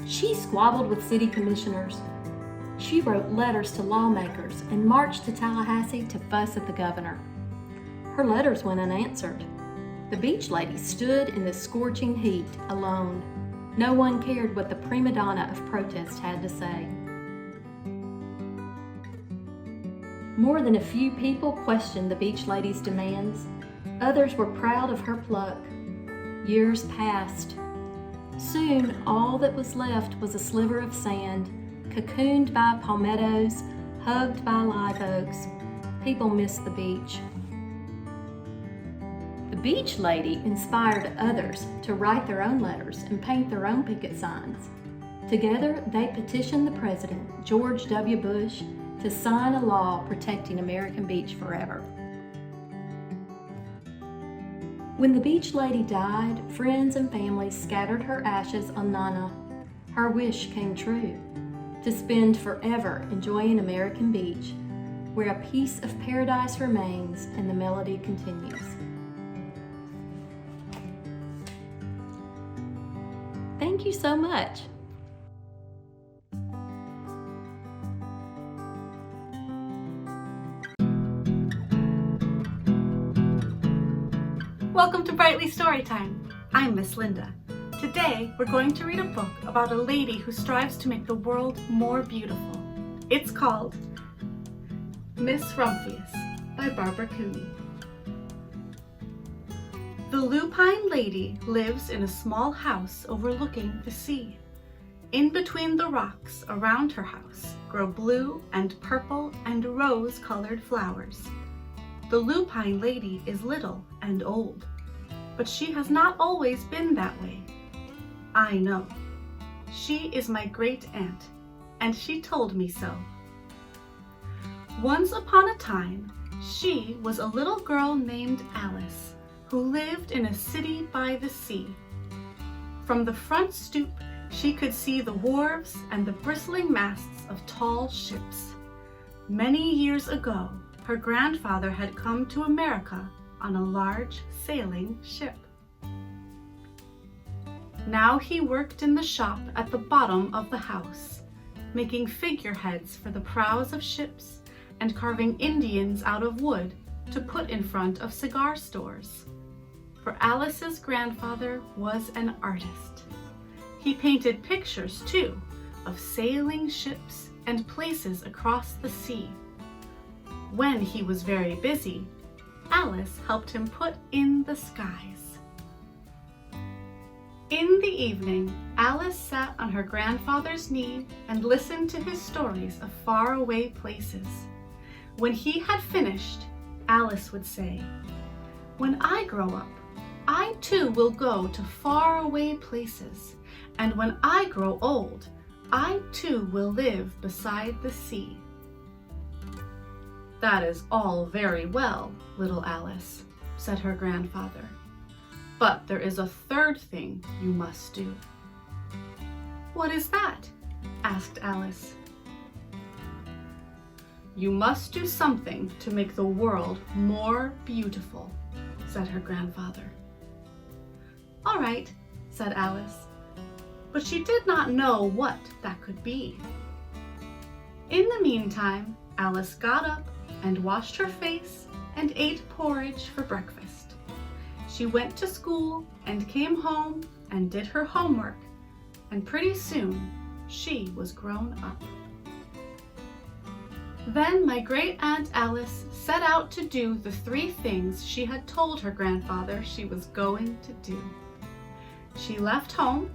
She squabbled with city commissioners. She wrote letters to lawmakers and marched to Tallahassee to fuss at the governor. Her letters went unanswered. The beach lady stood in the scorching heat alone. No one cared what the prima donna of protest had to say. More than a few people questioned the beach lady's demands. Others were proud of her pluck. Years passed. Soon, all that was left was a sliver of sand, cocooned by palmettos, hugged by live oaks. People missed the beach. The beach lady inspired others to write their own letters and paint their own picket signs. Together, they petitioned the president, George W. Bush, to sign a law protecting American Beach forever. When the beach lady died, friends and family scattered her ashes on Nana. Her wish came true, to spend forever enjoying American Beach, where a piece of paradise remains and the melody continues. Thank you so much. Welcome to Brightly Storytime. I'm Miss Linda. Today we're going to read a book about a lady who strives to make the world more beautiful. It's called Miss Rumphius by Barbara Cooney. The lupine lady lives in a small house overlooking the sea. In between the rocks around her house grow blue and purple and rose-colored flowers. The lupine lady is little and old, but she has not always been that way. I know. She is my great aunt, and she told me so. Once upon a time, she was a little girl named Alice, who lived in a city by the sea. From the front stoop, she could see the wharves and the bristling masts of tall ships. Many years ago, her grandfather had come to America on a large sailing ship. Now he worked in the shop at the bottom of the house, making figureheads for the prows of ships and carving Indians out of wood to put in front of cigar stores. For Alice's grandfather was an artist. He painted pictures, too, of sailing ships and places across the sea. When he was very busy, Alice helped him put in the skies. In the evening, Alice sat on her grandfather's knee and listened to his stories of faraway places. When he had finished, Alice would say, "When I grow up, I too will go to faraway places, and when I grow old, I too will live beside the sea." "That is all very well, little Alice," said her grandfather. "But there is a third thing you must do." "What is that?" asked Alice. "You must do something to make the world more beautiful," said her grandfather. "All right," said Alice, but she did not know what that could be. In the meantime, Alice got up and washed her face and ate porridge for breakfast. She went to school and came home and did her homework, and pretty soon she was grown up. Then my great-aunt Alice set out to do the 3 things she had told her grandfather she was going to do. She left home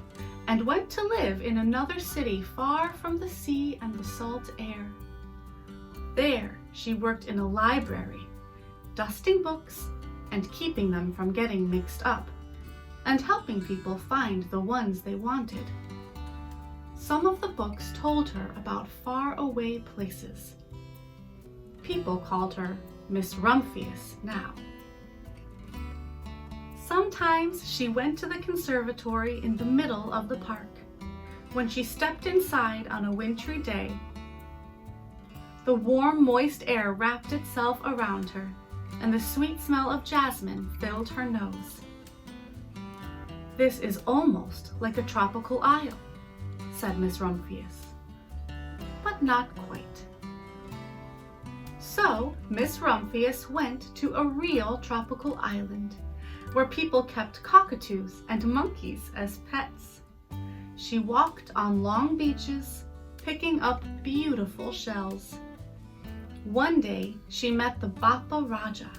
and went to live in another city far from the sea and the salt air. There she worked in a library, dusting books and keeping them from getting mixed up, and helping people find the ones they wanted. Some of the books told her about faraway places. People called her Miss Rumphius now. Sometimes she went to the conservatory in the middle of the park. When she stepped inside on a wintry day, the warm, moist air wrapped itself around her, and the sweet smell of jasmine filled her nose. "This is almost like a tropical isle," said Miss Rumphius, "but not quite." So Miss Rumphius went to a real tropical island, where people kept cockatoos and monkeys as pets. She walked on long beaches, picking up beautiful shells. One day she met the Bapa Raja,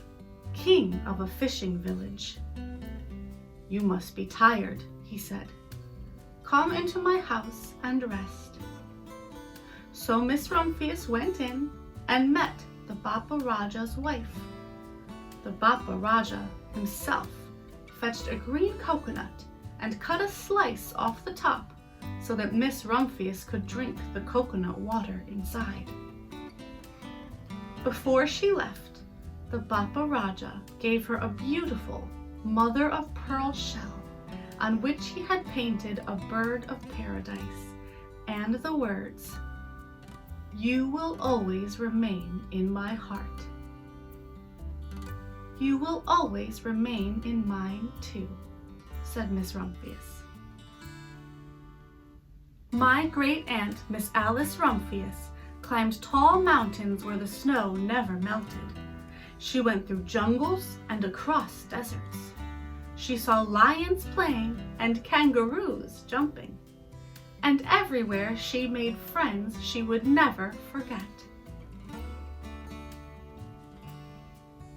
king of a fishing village. "You must be tired," he said. "Come into my house and rest." So Miss Rumphius went in and met the Bapa Raja's wife. The Bapa Raja himself fetched a green coconut and cut a slice off the top so that Miss Rumphius could drink the coconut water inside. Before she left, the Bapa Raja gave her a beautiful mother-of-pearl shell on which he had painted a bird of paradise and the words, "You will always remain in my heart." "You will always remain in mine too," said Miss Rumphius. My great-aunt, Miss Alice Rumphius, climbed tall mountains where the snow never melted. She went through jungles and across deserts. She saw lions playing and kangaroos jumping. And everywhere she made friends she would never forget.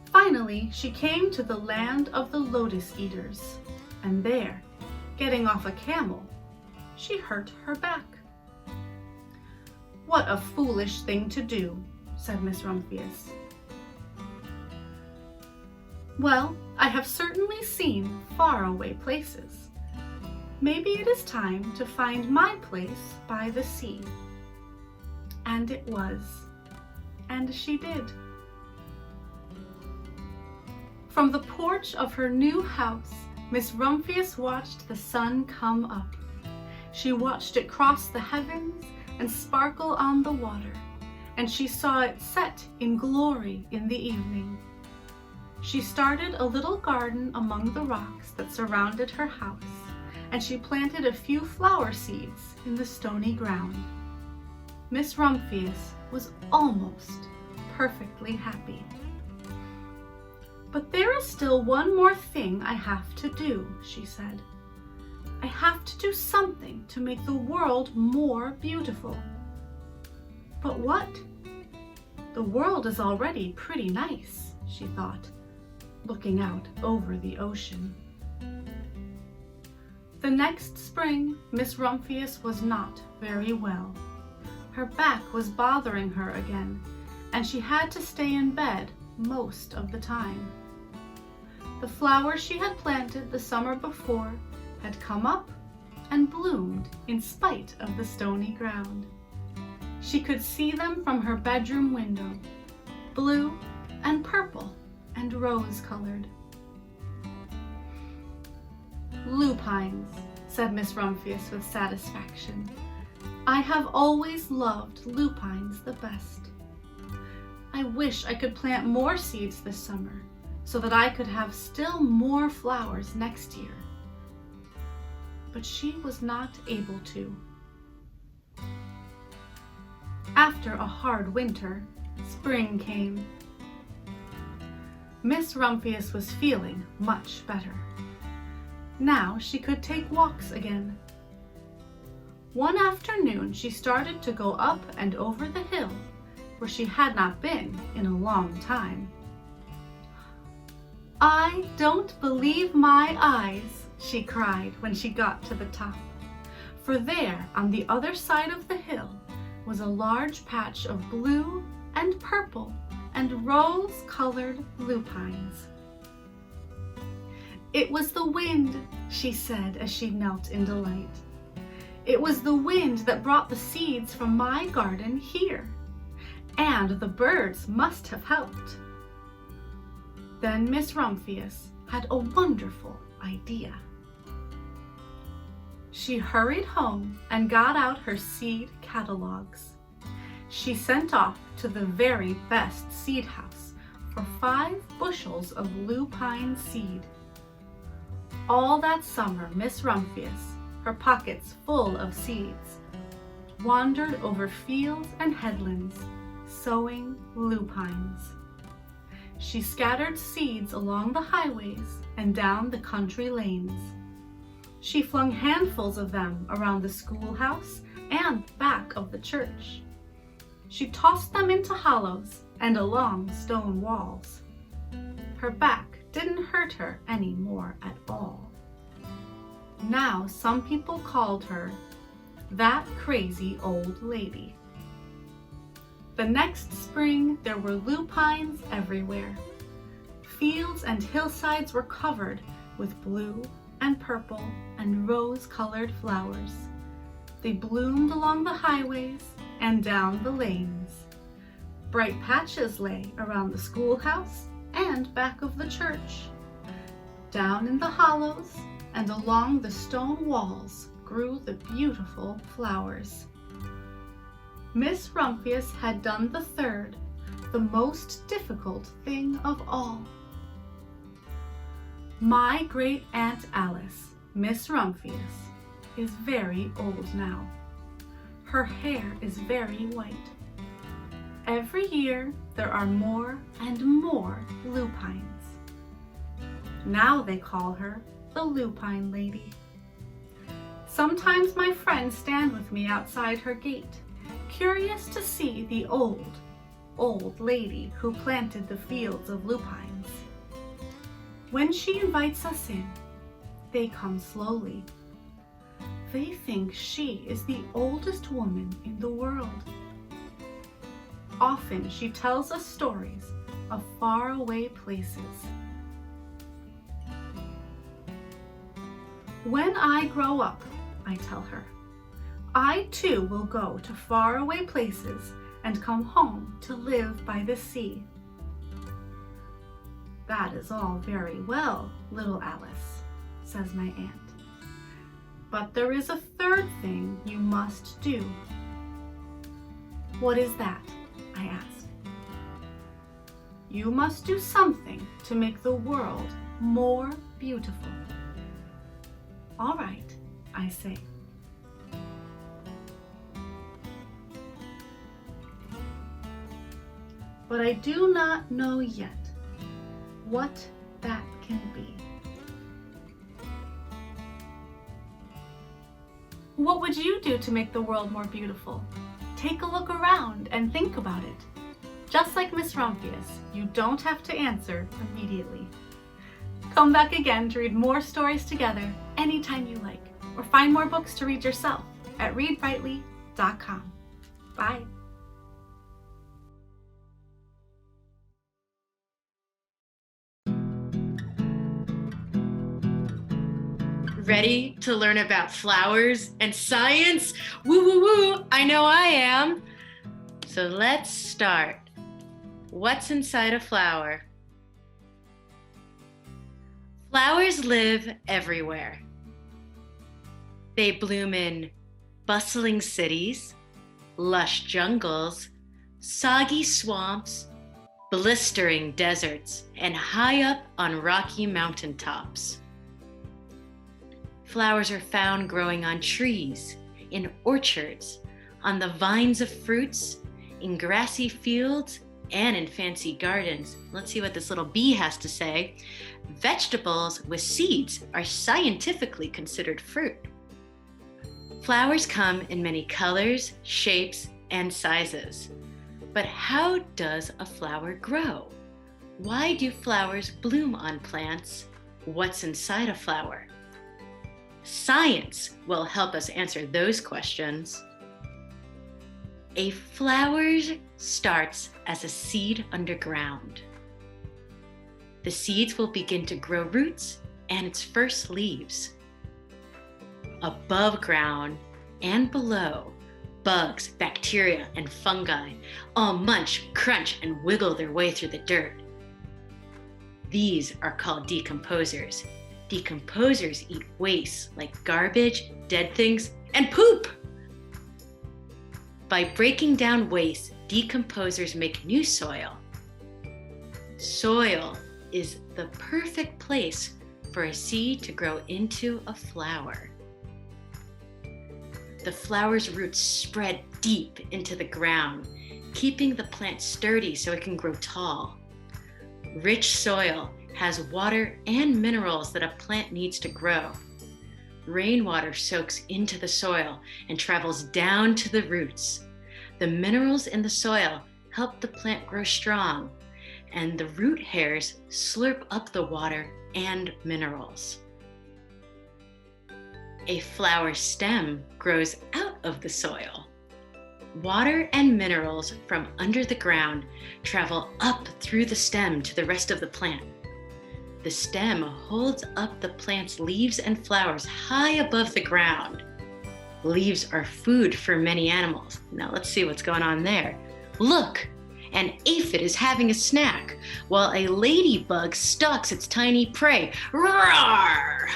Finally, she came to the land of the lotus eaters, and there, getting off a camel, she hurt her back. "What a foolish thing to do," said Miss Rumphius. "Well, I have certainly seen faraway places. Maybe it is time to find my place by the sea." And it was, and she did. From the porch of her new house, Miss Rumphius watched the sun come up. She watched it cross the heavens and sparkle on the water, and she saw it set in glory in the evening. She started a little garden among the rocks that surrounded her house, and she planted a few flower seeds in the stony ground. Miss Rumphius was almost perfectly happy. "But there is still one more thing I have to do," she said. "I have to do something to make the world more beautiful." "But what? The world is already pretty nice," she thought, looking out over the ocean. The next spring, Miss Rumphius was not very well. Her back was bothering her again, and she had to stay in bed most of the time. The flowers she had planted the summer before had come up and bloomed in spite of the stony ground. She could see them from her bedroom window, blue and purple and rose-colored. "Lupines," said Miss Rumphius with satisfaction. "I have always loved lupines the best. I wish I could plant more seeds this summer so that I could have still more flowers next year." But she was not able to. After a hard winter, spring came. Miss Rumphius was feeling much better. Now she could take walks again. One afternoon she started to go up and over the hill where she had not been in a long time. "I don't believe my eyes," she cried when she got to the top, for there on the other side of the hill was a large patch of blue and purple and rose-colored lupines. "It was the wind," she said as she knelt in delight. "It was the wind that brought the seeds from my garden here, and the birds must have helped." Then Miss Rumphius had a wonderful idea. She hurried home and got out her seed catalogs. She sent off to the very best seed house for 5 bushels of lupine seed. All that summer, Miss Rumphius, her pockets full of seeds, wandered over fields and headlands, sowing lupines. She scattered seeds along the highways and down the country lanes. She flung handfuls of them around the schoolhouse and back of the church. She tossed them into hollows and along stone walls. Her back didn't hurt her any more at all. Now some people called her that crazy old lady. The next spring there were lupines everywhere. Fields and hillsides were covered with blue and purple and rose-colored flowers. They bloomed along the highways and down the lanes. Bright patches lay around the schoolhouse and back of the church. Down in the hollows and along the stone walls grew the beautiful flowers. Miss Rumphius had done the third, the most difficult thing of all. My great Aunt Alice, Miss Rumphius, is very old now. Her hair is very white. Every year there are more and more lupines. Now they call her the Lupine Lady. Sometimes my friends stand with me outside her gate, curious to see the old lady who planted the fields of lupines. When she invites us in, they come slowly. They think she is the oldest woman in the world. Often she tells us stories of faraway places. When I grow up, I tell her, I too will go to faraway places and come home to live by the sea. That is all very well, little Alice, says my aunt. But there is a third thing you must do. What is that? I ask. You must do something to make the world more beautiful. All right, I say. But I do not know yet what that can be. What would you do to make the world more beautiful? Take a look around and think about it. Just like Miss Rumphius, you don't have to answer immediately. Come back again to read more stories together anytime you like, or find more books to read yourself at readbrightly.com. Bye. Ready to learn about flowers and science? Woo, woo, woo, I know I am. So let's start. What's inside a flower? Flowers live everywhere. They bloom in bustling cities, lush jungles, soggy swamps, blistering deserts, and high up on rocky mountaintops. Flowers are found growing on trees, in orchards, on the vines of fruits, in grassy fields, and in fancy gardens. Let's see what this little bee has to say. Vegetables with seeds are scientifically considered fruit. Flowers come in many colors, shapes, and sizes. But how does a flower grow? Why do flowers bloom on plants? What's inside a flower? Science will help us answer those questions. A flower starts as a seed underground. The seeds will begin to grow roots and its first leaves. Above ground and below, bugs, bacteria, and fungi all munch, crunch, and wiggle their way through the dirt. These are called decomposers. Decomposers eat waste like garbage, dead things, and poop. By breaking down waste, decomposers make new soil. Soil is the perfect place for a seed to grow into a flower. The flower's roots spread deep into the ground, keeping the plant sturdy so it can grow tall. Rich soil has water and minerals that a plant needs to grow. Rainwater soaks into the soil and travels down to the roots. The minerals in the soil help the plant grow strong, and the root hairs slurp up the water and minerals. A flower stem grows out of the soil. Water and minerals from under the ground travel up through the stem to the rest of the plant. The stem holds up the plant's leaves and flowers high above the ground. Leaves are food for many animals. Now let's see what's going on there. Look, an aphid is having a snack while a ladybug stalks its tiny prey. Roar!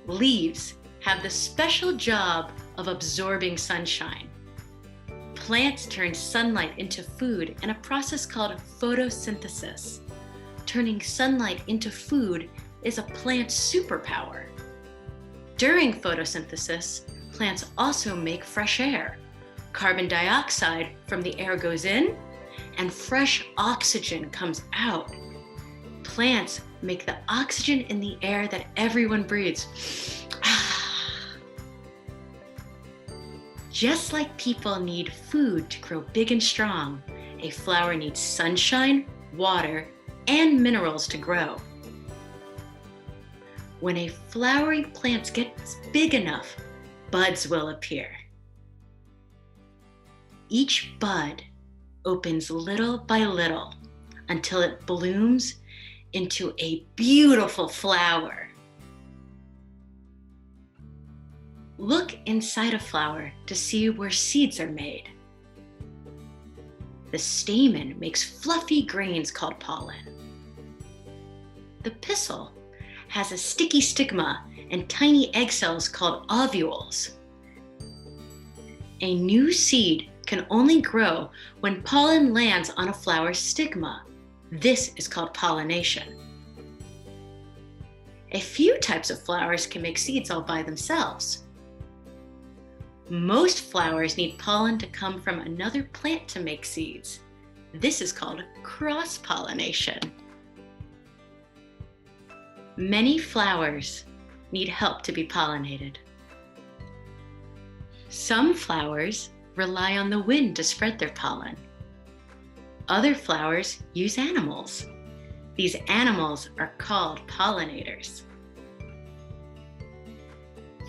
Leaves have the special job of absorbing sunshine. Plants turn sunlight into food in a process called photosynthesis. Turning sunlight into food is a plant's superpower. During photosynthesis, plants also make fresh air. Carbon dioxide from the air goes in, and fresh oxygen comes out. Plants make the oxygen in the air that everyone breathes. Just like people need food to grow big and strong, a flower needs sunshine, water, and minerals to grow. When a flowering plant gets big enough, buds will appear. Each bud opens little by little until it blooms into a beautiful flower. Look inside a flower to see where seeds are made. The stamen makes fluffy grains called pollen. The pistil has a sticky stigma and tiny egg cells called ovules. A new seed can only grow when pollen lands on a flower's stigma. This is called pollination. A few types of flowers can make seeds all by themselves. Most flowers need pollen to come from another plant to make seeds. This is called cross-pollination. Many flowers need help to be pollinated. Some flowers rely on the wind to spread their pollen. Other flowers use animals. These animals are called pollinators.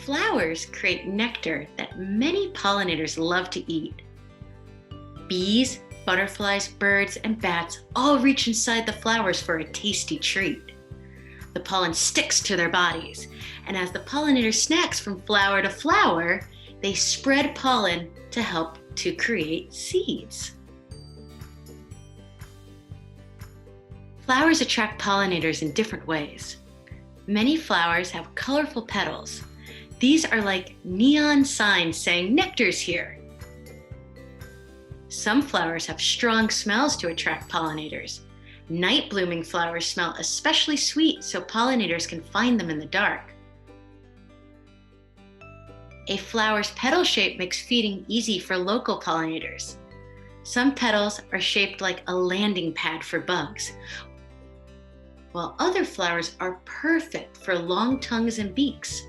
Flowers create nectar that many pollinators love to eat. Bees, butterflies, birds, and bats all reach inside the flowers for a tasty treat. The pollen sticks to their bodies, and as the pollinator snacks from flower to flower, they spread pollen to help to create seeds. Flowers attract pollinators in different ways. Many flowers have colorful petals. These are like neon signs saying nectar's here. Some flowers have strong smells to attract pollinators. Night blooming flowers smell especially sweet so pollinators can find them in the dark. A flower's petal shape makes feeding easy for local pollinators. Some petals are shaped like a landing pad for bugs, while other flowers are perfect for long tongues and beaks.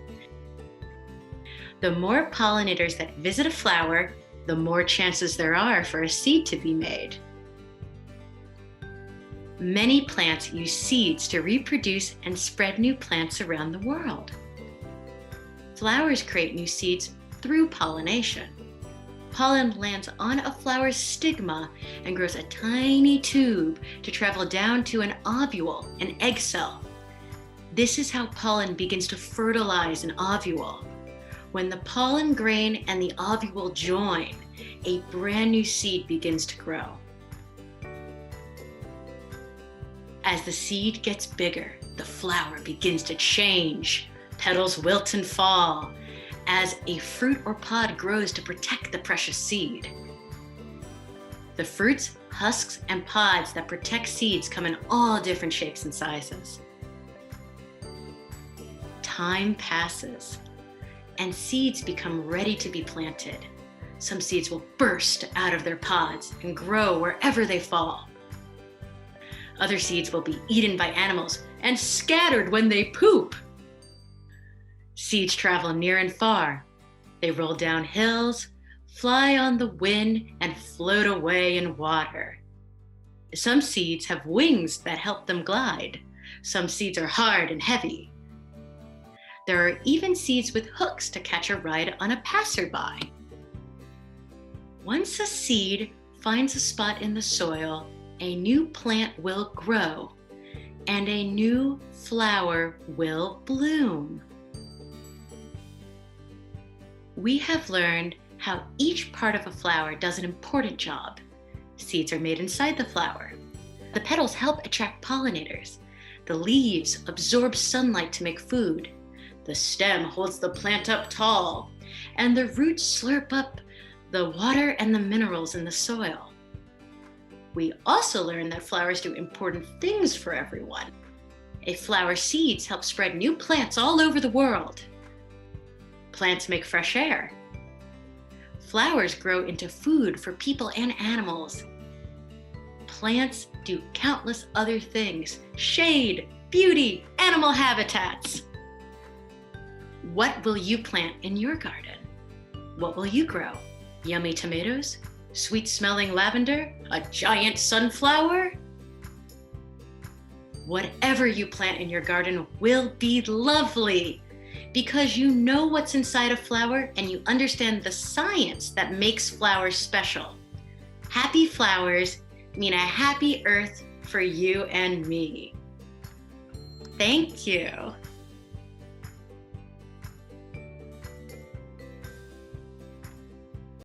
The more pollinators that visit a flower, the more chances there are for a seed to be made. Many plants use seeds to reproduce and spread new plants around the world. Flowers create new seeds through pollination. Pollen lands on a flower's stigma and grows a tiny tube to travel down to an ovule, an egg cell. This is how pollen begins to fertilize an ovule. When the pollen grain and the ovule join, a brand new seed begins to grow. As the seed gets bigger, the flower begins to change. Petals wilt and fall as a fruit or pod grows to protect the precious seed. The fruits, husks, and pods that protect seeds come in all different shapes and sizes. Time passes, and seeds become ready to be planted. Some seeds will burst out of their pods and grow wherever they fall. Other seeds will be eaten by animals and scattered when they poop. Seeds travel near and far. They roll down hills, fly on the wind, and float away in water. Some seeds have wings that help them glide. Some seeds are hard and heavy. There are even seeds with hooks to catch a ride on a passerby. Once a seed finds a spot in the soil, a new plant will grow and a new flower will bloom. We have learned how each part of a flower does an important job. Seeds are made inside the flower. The petals help attract pollinators. The leaves absorb sunlight to make food. The stem holds the plant up tall, and the roots slurp up the water and the minerals in the soil. We also learn that flowers do important things for everyone. A flower's seeds help spread new plants all over the world. Plants make fresh air. Flowers grow into food for people and animals. Plants do countless other things: shade, beauty, animal habitats. What will you plant in your garden? What will you grow? Yummy tomatoes? Sweet-smelling lavender? A giant sunflower? Whatever you plant in your garden will be lovely, because you know what's inside a flower and you understand the science that makes flowers special. Happy flowers mean a happy earth for you and me. Thank you.